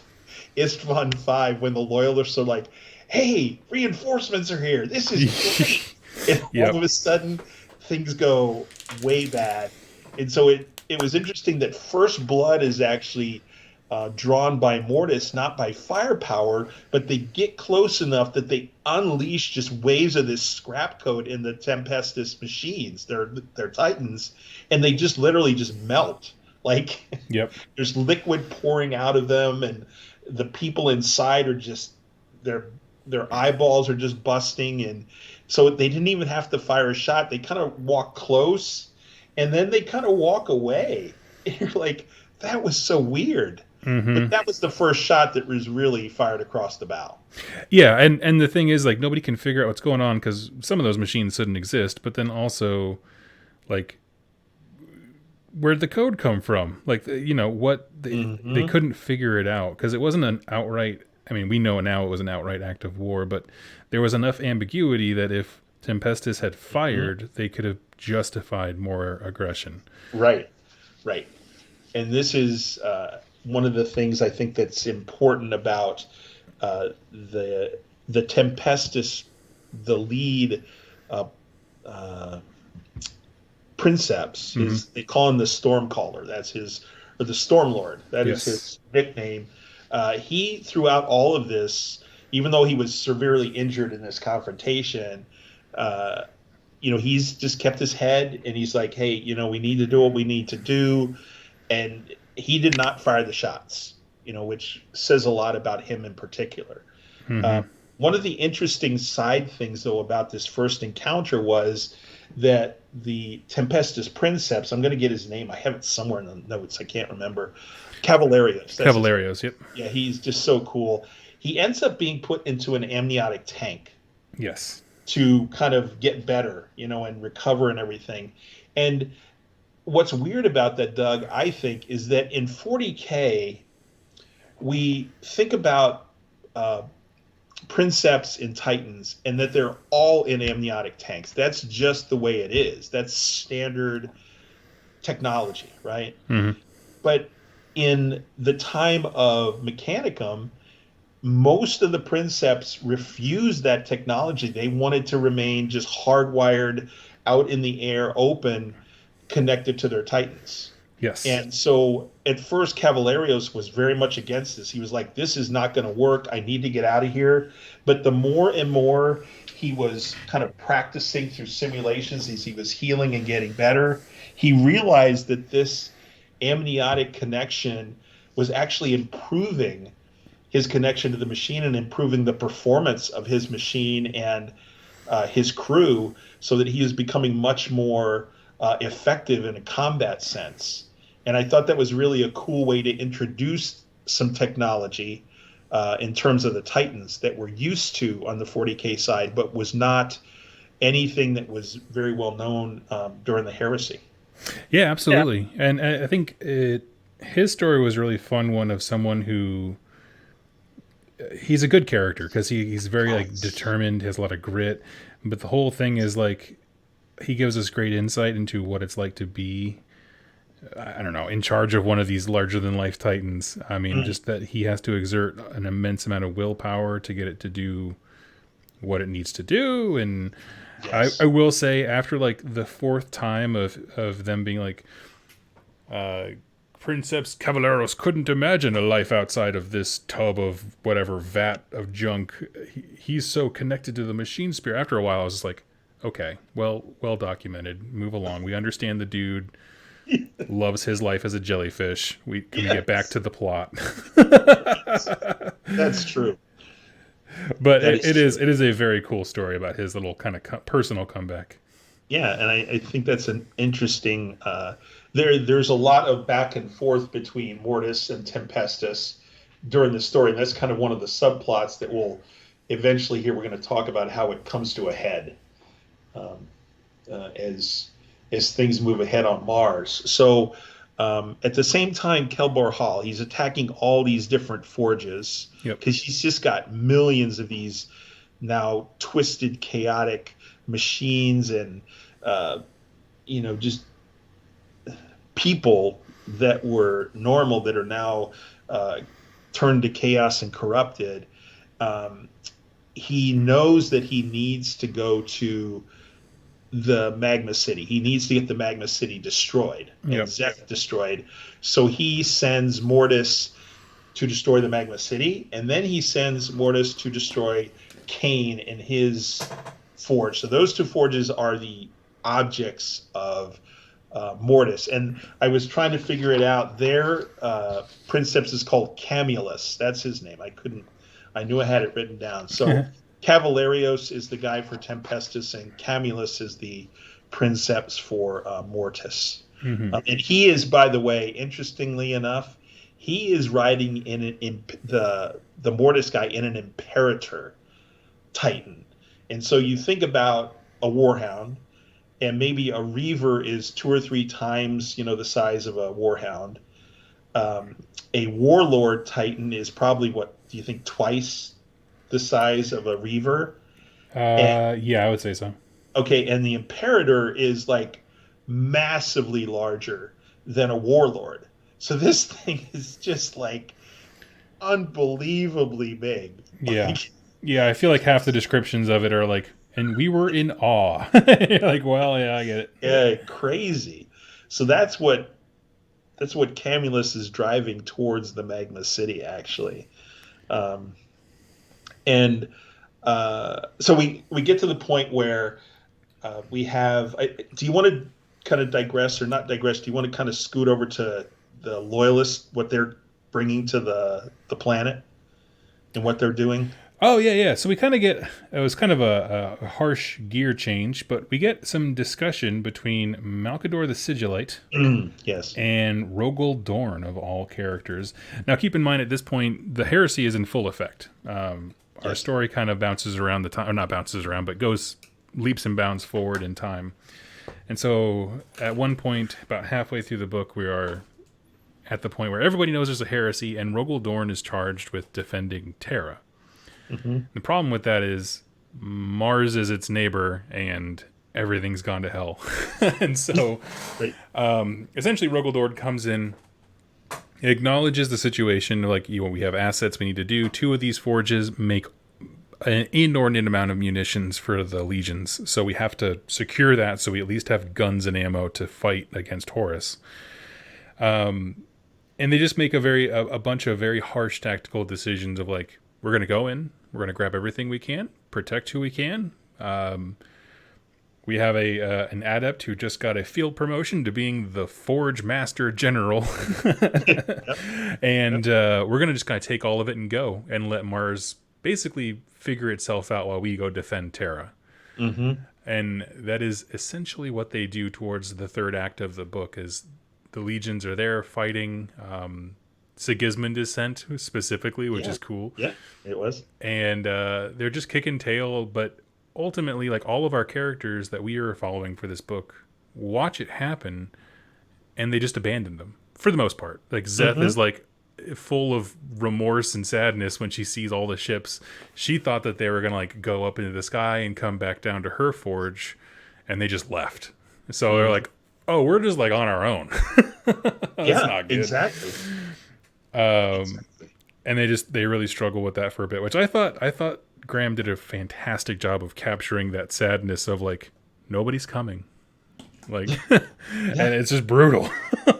Istvan 5 when the Loyalists are like, hey, reinforcements are here. This is great. And all of a sudden, things go way bad. And so it was interesting that first blood is actually drawn by Mortis, not by firepower, but they get close enough that they unleash just waves of this scrap coat in the Tempestus machines, their Titans, and they just literally just melt. Like Yep. there's liquid pouring out of them, and the people inside are just their their eyeballs are just busting, and so they didn't even have to fire a shot. They kind of walk close, and then they kind of walk away. And you're like, that was so weird. But that was the first shot that was really fired across the bow. Yeah, and the thing is, like, nobody can figure out what's going on because some of those machines shouldn't exist. But then also, like, where'd the code come from? Like, what they couldn't figure it out because it wasn't an outright. I mean, we know now it was an outright act of war, but there was enough ambiguity that if Tempestus had fired, they could have justified more aggression. Right, right. And this is one of the things I think that's important about the Tempestus, the lead princeps. Is they call him the Stormcaller. That's his, or the Stormlord. That is his nickname. He, throughout all of this, even though he was severely injured in this confrontation, he's just kept his head, and he's like, hey, we need to do what we need to do. And he did not fire the shots, which says a lot about him in particular. One of the interesting side things, though, about this first encounter was that the Tempestus Princeps, I'm going to get his name. I have it somewhere in the notes. I can't remember. Cavalarios. Cavalarios, yep. Yeah, he's just so cool. He ends up being put into an amniotic tank. Yes. To kind of get better, and recover and everything. And what's weird about that, Doug, I think, is that in 40K, we think about Princeps and Titans, and that they're all in amniotic tanks. That's just the way it is. That's standard technology, right? But in the time of Mechanicum, most of the Princeps refused that technology. They wanted to remain just hardwired, out in the air, open, connected to their Titans. Yes. And so at first, Cavalarios was very much against this. He was like, this is not going to work. I need to get out of here. But the more and more he was kind of practicing through simulations as he was healing and getting better, he realized that this amniotic connection was actually improving his connection to the machine and improving the performance of his machine and his crew, so that he is becoming much more effective in a combat sense. And I thought that was really a cool way to introduce some technology in terms of the Titans that we're used to on the 40K side, but was not anything that was very well known during the Heresy. Yeah, absolutely. Yeah. And I think his story was a really fun one of someone who, he's a good character because he's very like determined, has a lot of grit, but the whole thing is like, he gives us great insight into what it's like to be, I don't know, in charge of one of these larger than life Titans. I mean, just that he has to exert an immense amount of willpower to get it to do what it needs to do. And yes. I will say, after like the fourth time of them being like, Princeps Cavalleros couldn't imagine a life outside of this tub of whatever vat of junk. He's so connected to the machine spear. After a while, I was just like, okay, well documented. Move along. We understand the dude loves his life as a jellyfish. Can we get back to the plot? That's true. But it is a very cool story about his little kind of personal comeback. Yeah, and I think that's an interesting. There's a lot of back and forth between Mortis and Tempestus during the story, and that's kind of one of the subplots that we'll eventually here. We're going to talk about how it comes to a head as things move ahead on Mars. So at the same time, Kelbor Hall, he's attacking all these different forges because he's just got millions of these now twisted, chaotic machines and just people that were normal that are now turned to chaos and corrupted. He knows that he needs to go to the Magma City. He needs to get the Magma City destroyed and Zeth destroyed. So he sends Mortis to destroy the Magma City, and then he sends Mortis to destroy Kane in his forge. So those two forges are the objects of Mortis. And I was trying to figure it out. Their princeps is called Camulus. That's his name. I knew I had it written down. So Cavalarios is the guy for Tempestus, and Camulus is the princeps for Mortis. Mm-hmm. And he is, by the way, interestingly enough, he is riding in the Mortis guy in an Imperator Titan. And so you think about a Warhound, and maybe a Reaver is 2 or 3 times, the size of a Warhound. A Warlord Titan is probably, what do you think, twice the size of a Reaver? Yeah, I would say so. Okay, and the Imperator is like massively larger than a Warlord. So this thing is just like unbelievably big. Yeah. Yeah, I feel like half the descriptions of it are like, and we were in awe. You're like, well, yeah, I get it. Yeah, crazy. So that's what Camulus is driving towards the Magma City, actually. So we get to the point where we have. Do you want to kind of digress or not digress? Do you want to kind of scoot over to the Loyalist, what they're bringing to the planet, and what they're doing? Oh, yeah. So we kind of get, it was kind of a harsh gear change, but we get some discussion between Malkador the Sigillite yes. and Rogel Dorn, of all characters. Now, keep in mind, at this point, the Heresy is in full effect. Our story kind of bounces around the time, or not bounces around, but goes leaps and bounds forward in time. And so at one point, about halfway through the book, we are at the point where everybody knows there's a Heresy, and Rogel Dorn is charged with defending Terra. Mm-hmm. The problem with that is Mars is its neighbor, and everything's gone to hell. And so, essentially, Rogel Dorn comes in, acknowledges the situation. Like, we have assets we need to do. 2 of these forges make an inordinate amount of munitions for the legions, so we have to secure that, so we at least have guns and ammo to fight against Horus. And they just make a bunch of very harsh tactical decisions of like, we're going to go in, we're going to grab everything we can, protect who we can. We have an adept who just got a field promotion to being the Forge Master General. And we're going to just kind of take all of it and go and let Mars basically figure itself out while we go defend Terra. Mm-hmm. And that is essentially what they do towards the third act of the book, is the legions are there fighting. Sigismund is sent specifically, which is cool. Yeah, it was. And they're just kicking tail, but ultimately, like, all of our characters that we are following for this book watch it happen, and they just abandon them for the most part. Like, Zeth is like full of remorse and sadness when she sees all the ships. She thought that they were gonna like go up into the sky and come back down to her forge, and they just left. So they're like, oh, we're just like on our own. That's not good. Exactly. And they really struggle with that for a bit, which I thought Graham did a fantastic job of capturing that sadness of like, nobody's coming. Like, and it's just brutal.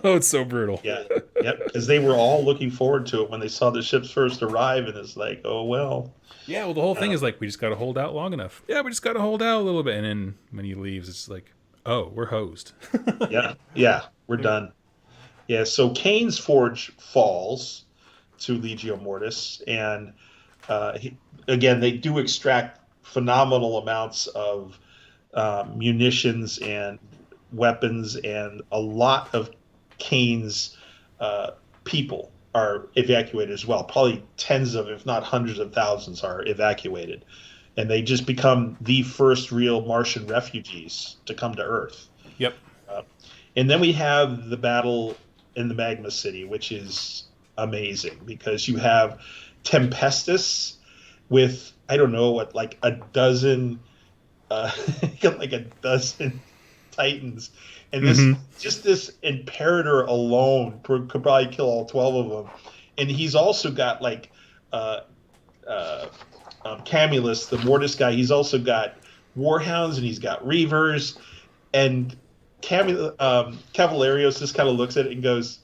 Oh, it's so brutal. Yeah. Yep. Because they were all looking forward to it when they saw the ships first arrive, and it's like, oh, well. Yeah. Well, the whole thing is like, we just got to hold out long enough. Yeah. We just got to hold out a little bit. And then when he leaves, it's like, oh, we're hosed. Yeah. We're done. Yeah. So Kane's forge falls to Legio Mortis, and again, they do extract phenomenal amounts of munitions and weapons, and a lot of Kane's people are evacuated as well. Probably tens of, if not hundreds of thousands, are evacuated, and they just become the first real Martian refugees to come to Earth. Yep. And then we have the battle in the Magma City, which is amazing because you have Tempestus with, I don't know what, like a dozen Titans, and this Imperator alone could probably kill all 12 of them. And he's also got like Camulus, the Mortis guy. He's also got warhounds and he's got reavers, and Cavallarios just kind of looks at it and goes,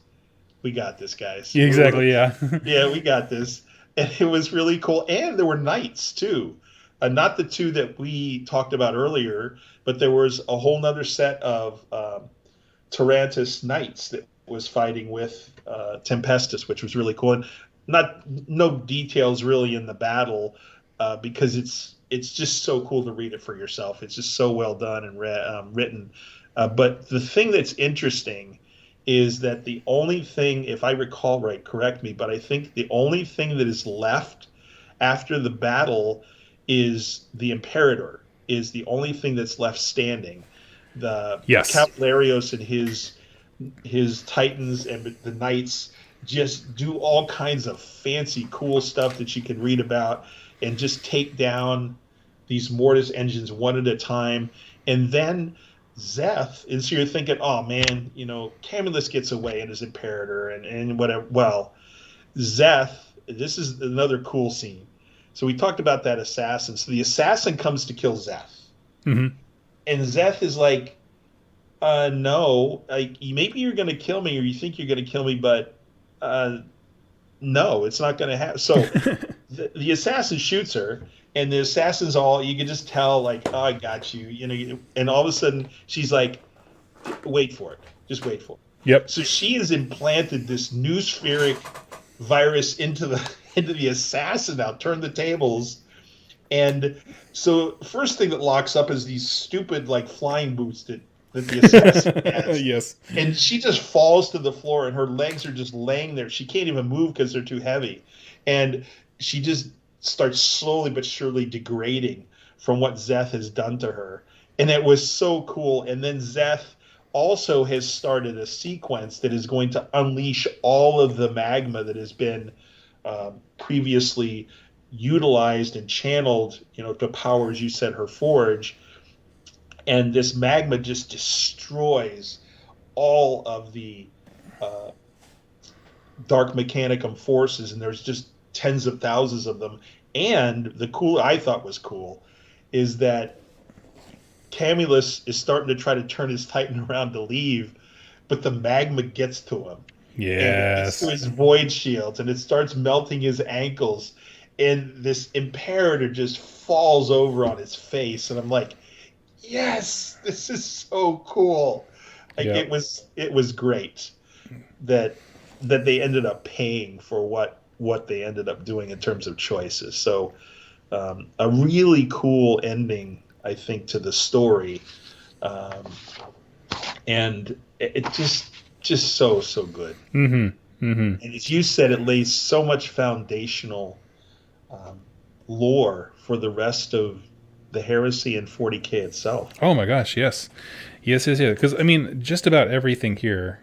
"We got this, guys. Exactly. Yeah. Yeah, we got this." And it was really cool. And there were knights too, not the two that we talked about earlier, but there was a whole nother set of Tarantus knights that was fighting with Tempestus, which was really cool. And no details really in the battle because it's just so cool to read it for yourself. It's just so well done and written. But the thing that's interesting is that the only thing, if I recall right, correct me, but I think the only thing that is left after the battle is the Imperator, is the only thing that's left standing. The Yes. Cavallarios and his Titans and the Knights just do all kinds of fancy, cool stuff that you can read about and just take down these Mortis engines one at a time. And then Zeth, and so you're thinking, oh man, Camulus gets away and his Imperator and whatever. Well, Zeth, this is another cool scene. So we talked about that assassin. So the assassin comes to kill Zeth. Mm-hmm. And Zeth is like, no, like maybe you're going to kill me or you think you're going to kill me, but no, it's not going to happen. So the assassin shoots her, and the assassin's you can just tell, like, oh, I got you, and all of a sudden she's like, wait for it. Just wait for it. Yep. So she has implanted this new spheric virus into the assassin now, turned the tables. And so first thing that locks up is these stupid, like, flying boots that the assassin has. Yes. And she just falls to the floor, and her legs are just laying there. She can't even move because they're too heavy. And she just starts slowly but surely degrading from what Zeth has done to her. And it was so cool. And then Zeth also has started a sequence that is going to unleash all of the magma that has been previously utilized and channeled, to power, as you said, her forge. And this magma just destroys all of the Dark Mechanicum forces, and there's just tens of thousands of them. And I thought was cool, is that Camulus is starting to try to turn his Titan around to leave, but the magma gets to him. Yes. And it gets to his void shields, and it starts melting his ankles. And this Imperator just falls over on his face, and I'm like, yes, this is so cool. Like, yep. It was great that they ended up paying for what they ended up doing in terms of choices. So a really cool ending, I think, to the story, and it just so good. Mm-hmm. Mm-hmm. And as you said, it lays so much foundational lore for the rest of the Heresy and 40K itself. Oh my gosh, yes. Because I mean, just about everything here,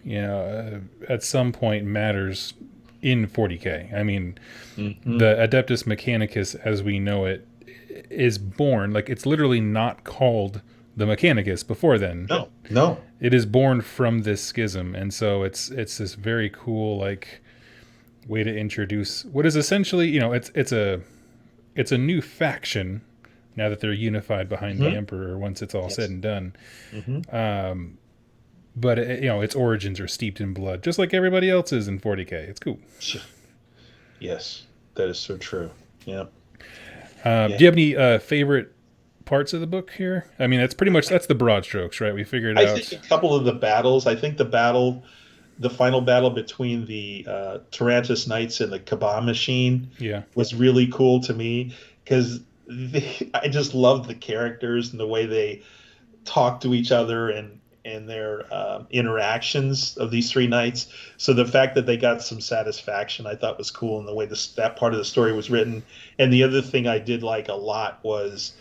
at some point matters in 40K. I mean, mm-hmm. the Adeptus Mechanicus, as we know it, is born. Like, it's literally not called the Mechanicus before then. No. It is born from this schism, and so it's this very cool, like, way to introduce what is essentially, it's a new faction. Now that they're unified behind mm-hmm. the Emperor, once it's all said and done. Mm-hmm. But, its origins are steeped in blood, just like everybody else's in 40K. It's cool. Yes, that is so true. Yeah. Do you have any favorite parts of the book here? I mean, that's the broad strokes, right? We figured out. I think a couple of the battles. I think the final battle between the Tarantus Knights and the Kaban Machine was really cool to me, because I just loved the characters and the way they talk to each other and their interactions of these three knights. So the fact that they got some satisfaction, I thought was cool, in the way that part of the story was written. And the other thing I did like a lot was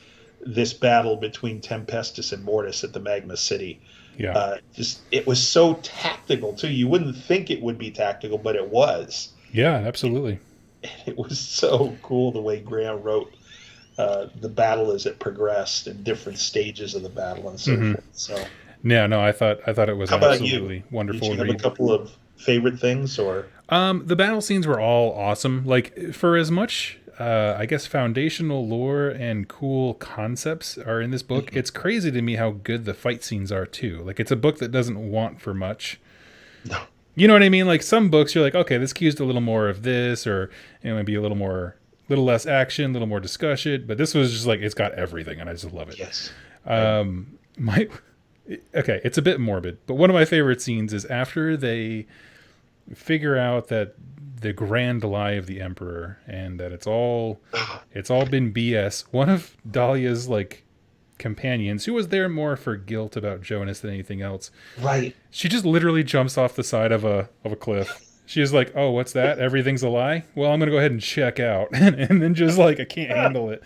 this battle between Tempestus and Mortis at the Magma City. Yeah. It was so tactical too. You wouldn't think it would be tactical, but it was. Yeah, absolutely. It was so cool the way Graham wrote the battle as it progressed in different stages of the battle and so mm-hmm. forth. So no, I thought it was absolutely wonderful. Did you have a couple of favorite things, or? The battle scenes were all awesome. Like, for as much I guess, foundational lore and cool concepts are in this book. It's crazy to me how good the fight scenes are too. Like, it's a book that doesn't want for much. No. You know what I mean? Like, some books you're like, okay, this cues a little more of this, or maybe a little less action, a little more discussion. But this was just like, it's got everything, and I just love it. Yes. My okay, it's a bit morbid, but one of my favorite scenes is after they figure out that the grand lie of the Emperor and that it's all been BS. One of Dahlia's like companions, who was there more for guilt about Jonas than anything else, right? She just literally jumps off the side of a cliff. She's like, "Oh, what's that? Everything's a lie? Well, I'm gonna go ahead and check out," and then just like, I can't handle it.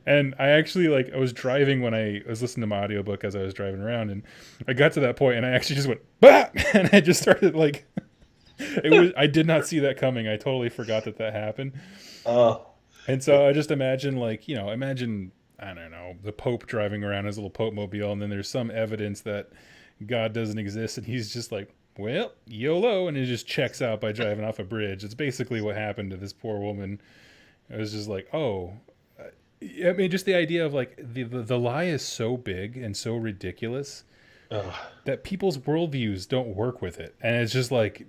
And I actually I was driving when I was listening to my audiobook as I was driving around, and I got to that point, and I actually just went, "Bah!" and I just started like. I did not see that coming. I totally forgot that happened. And so I just imagine imagine, I don't know, the Pope driving around his little Pope mobile, and then there's some evidence that God doesn't exist, and he's just like, well, YOLO, and it just checks out by driving off a bridge. It's basically what happened to this poor woman. I was just like, oh, I mean, just the idea of like the lie is so big and so ridiculous that people's worldviews don't work with it, and it's just like,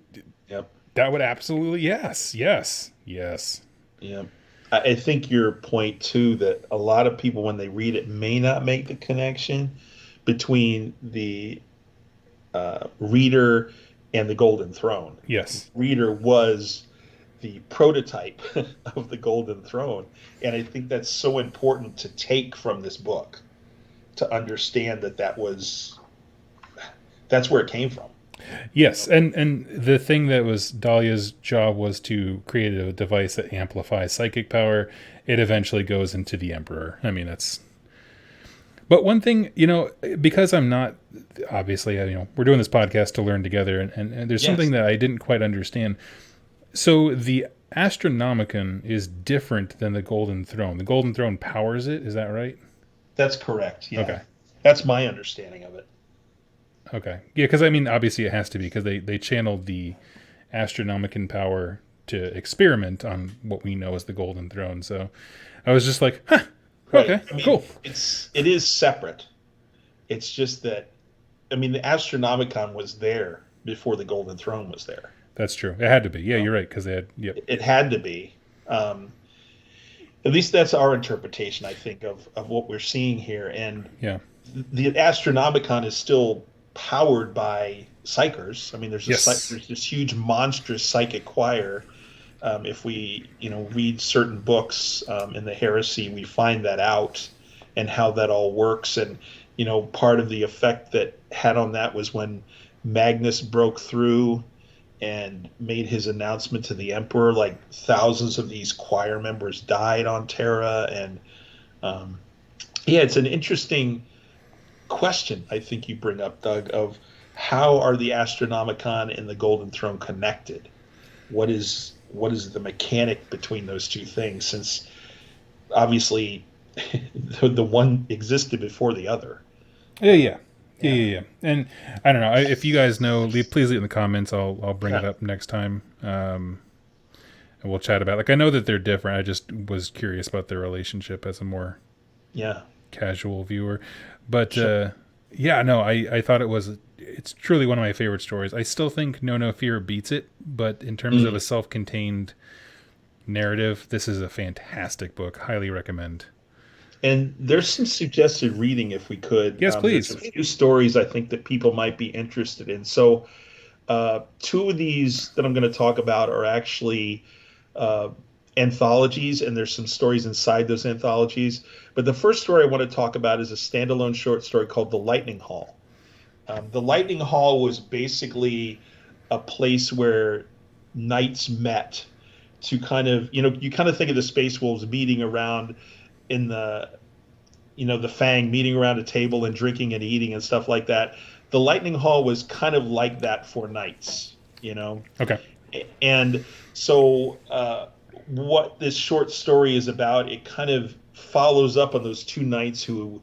yep, that would absolutely yes. Yeah, I think your point too, that a lot of people when they read it may not make the connection between the reader and the Golden Throne. Yes, the reader was the prototype of the Golden Throne, and I think that's so important to take from this book, to understand that's where it came from. Yes, and the thing that was Dahlia's job was to create a device that amplifies psychic power. It eventually goes into the Emperor. I mean, that's. But one thing, because I'm not, obviously, we're doing this podcast to learn together, and there's something that I didn't quite understand. So the Astronomicon is different than the Golden Throne. The Golden Throne powers it. Is that right? That's correct. Yeah. Okay. That's my understanding of it. Okay. Yeah, because I mean, obviously it has to be, because they channeled the Astronomicon power to experiment on what we know as the Golden Throne. So I was just like, huh, okay, right. I mean, cool. It is separate. It's just that, I mean, the Astronomicon was there before the Golden Throne was there. That's true. It had to be. Yeah, you're right, because they had. Yep. It had to be. At least that's our interpretation, I think, of what we're seeing here. And yeah, the Astronomicon is still powered by psychers. I mean, there's this huge, monstrous psychic choir. If we, read certain books in the Heresy, we find that out, and how that all works. And part of the effect that had on that was when Magnus broke through and made his announcement to the Emperor, like thousands of these choir members died on Terra. And it's an interesting question I think you bring up, Doug, of how are the Astronomicon and the Golden Throne connected? What is the mechanic between those two things, since obviously the one existed before the other? Yeah. And I don't know if you guys know. Please leave in the comments. I'll bring it up next time, and we'll chat about it. Like, I know that they're different. I just was curious about their relationship as a more casual viewer. But I thought it's truly one of my favorite stories. I still think No Fear beats it, but in terms of a self-contained narrative, this is a fantastic book. Highly recommend. And there's some suggested reading, if we could. Yes, please. There's a few stories I think that people might be interested in. So two of these that I'm going to talk about are actually anthologies, and there's some stories inside those anthologies. But the first story I want to talk about is a standalone short story called The Lightning Hall. The Lightning Hall was basically a place where knights met to kind of, you kind of think of the Space Wolves meeting around in the Fang, meeting around a table and drinking and eating and stuff like that. The Lightning Hall was kind of like that for knights, Okay. And so what this short story is about, it kind of follows up on those two knights who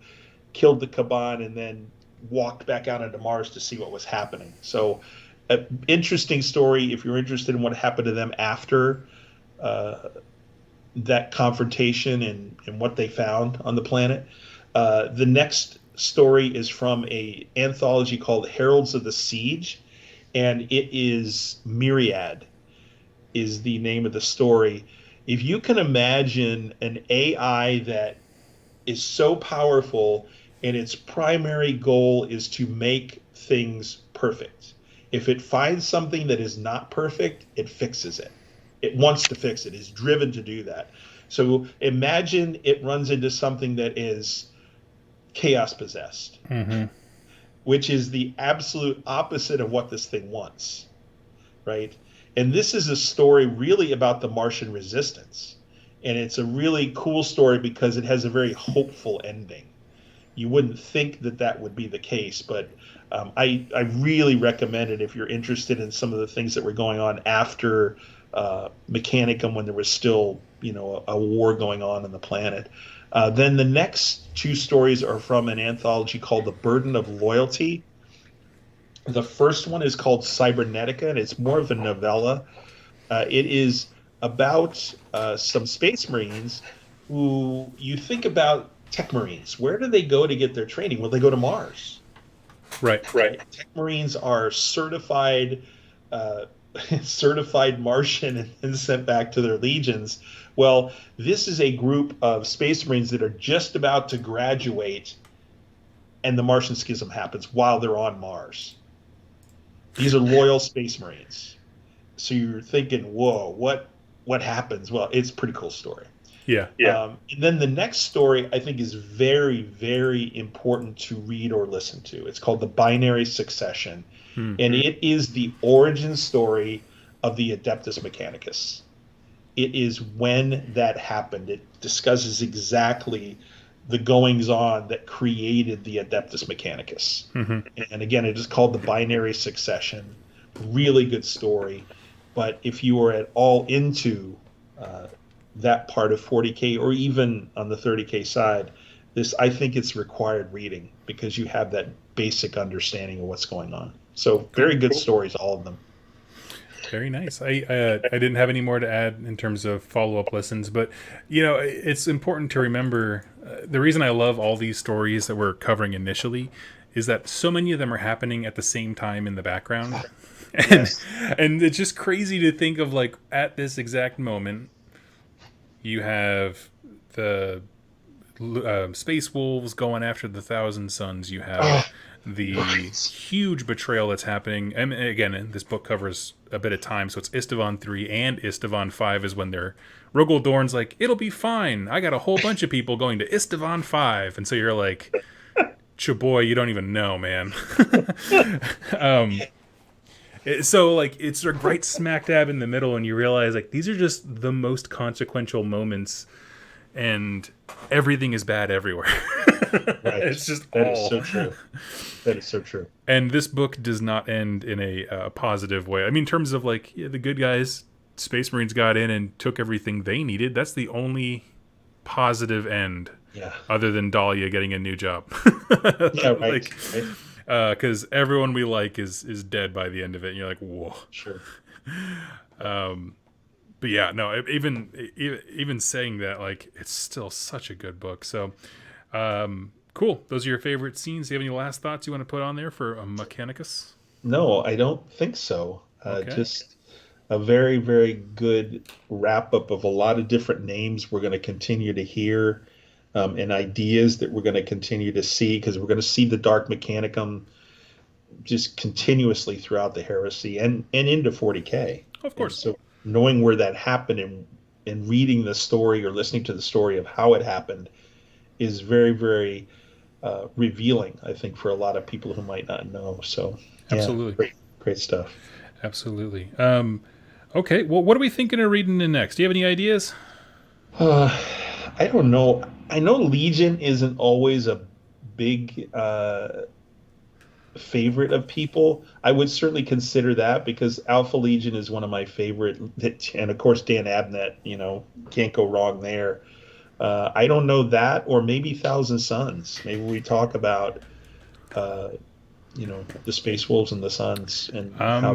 killed the Kaban and then walked back out into Mars to see what was happening. So interesting story if you're interested in what happened to them after that confrontation and what they found on the planet. The next story is from a anthology called Heralds of the Siege, and it is Myriad is the name of the story. If you can imagine an AI that is so powerful and its primary goal is to make things perfect. If it finds something that is not perfect, it fixes it. It wants to fix it, is driven to do that. So imagine it runs into something that is chaos possessed, which is the absolute opposite of what this thing wants, right? And this is a story really about the Martian resistance. And it's a really cool story because it has a very hopeful ending. You wouldn't think that that would be the case, but I really recommend it if you're interested in some of the things that were going on after Mechanicum, when there was still, a war going on the planet. Then the next two stories are from an anthology called The Burden of Loyalty. The first one is called Cybernetica, and it's more of a novella. It is about some space marines who, you think about tech marines. Where do they go to get their training? Well, they go to Mars. Right. Tech marines are certified Martian and sent back to their legions. Well, this is a group of space marines that are just about to graduate, and the Martian Schism happens while they're on Mars. These are loyal space marines. So you're thinking, whoa, what happens? Well, it's a pretty cool story. Yeah. And then the next story I think is very, very important to read or listen to. It's called The Binary Succession. And it is the origin story of the Adeptus Mechanicus. It is when that happened. It discusses exactly the goings-on that created the Adeptus Mechanicus. And again, it is called The Binary Succession. Really good story. But if you are at all into that part of 40K, or even on the 30K side, I think it's required reading because you have that basic understanding of what's going on. So very good stories, all of them. Very nice. I didn't have any more to add in terms of follow-up listens, but it's important to remember the reason I love all these stories that we're covering initially is that so many of them are happening at the same time in the background. And it's just crazy to think of, like, at this exact moment you have the Space Wolves going after the Thousand Suns. You have the huge betrayal that's happening. And again, this book covers a bit of time, so it's Istvan 3 and Istvan 5 is when they're... Rogol Dorn's like, it'll be fine. I got a whole bunch of people going to Istvan 5. And so you're like, chaboy, you don't even know, man. So, like, it's sort of right smack dab in the middle, and you realize, like, these are just the most consequential moments, and everything is bad everywhere. Right. It's just that is so true. That is so true. And this book does not end in a positive way. I mean, in terms of, like, the good guys, Space Marines got in and took everything they needed. That's the only positive end, other than Dahlia getting a new job. Yeah, right. Like, because everyone we like is dead by the end of it, and you're like, whoa. Sure. But yeah, no. Even saying that, like, it's still such a good book. So, cool. Those are your favorite scenes. Do you have any last thoughts you want to put on there for Mechanicus? No, I don't think so. Okay. Just a very, very good wrap up of a lot of different names we're going to continue to hear. And ideas that we're going to continue to see, because we're going to see the Dark Mechanicum just continuously throughout the Heresy and into 40K. Of course. And so knowing where that happened and reading the story or listening to the story of how it happened is very, very revealing, I think, for a lot of people who might not know. So, absolutely. Great stuff. Absolutely. Okay, well, what are we thinking of reading in next? Do you have any ideas? I don't know. I know Legion isn't always a big favorite of people. I would certainly consider that because Alpha Legion is one of my favorite, and of course Dan Abnett, can't go wrong there. I don't know that, or maybe Thousand Suns. Maybe we talk about the Space Wolves and the Suns and how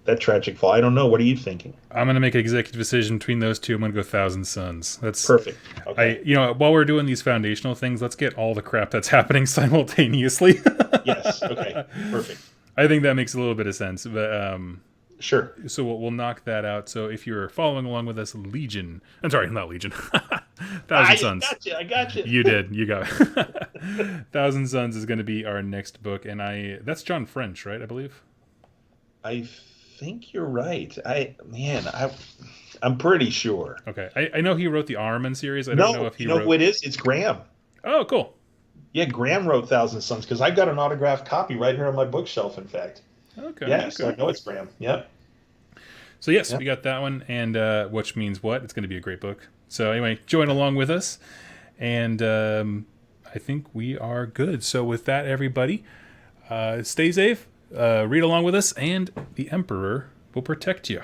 that tragic fall. I don't know. What are you thinking? I'm gonna make an executive decision between those two. I'm gonna go Thousand Suns. That's Perfect. Okay. While we're doing these foundational things, let's get all the crap that's happening simultaneously. Yes. Okay. Perfect. I think that makes a little bit of sense, but sure. So we'll knock that out. So if you're following along with us, Legion. I'm sorry, not Legion. Thousand Suns. I got you. You did. You got it. Thousand Suns is going to be our next book, and that's John French, right? I believe. I think you're right. I'm pretty sure. Okay, I know he wrote the Armin series. I don't know if he wrote. You know who it is? It's Graham. Oh, cool. Yeah, Graham wrote Thousand Suns because I've got an autographed copy right here on my bookshelf. In fact. Okay. Yeah, okay. so I know it's Graham. Yep. So yes, we got that one, and which means what? It's going to be a great book. So anyway, join along with us, and I think we are good. So with that, everybody, stay safe, read along with us, and the Emperor will protect you.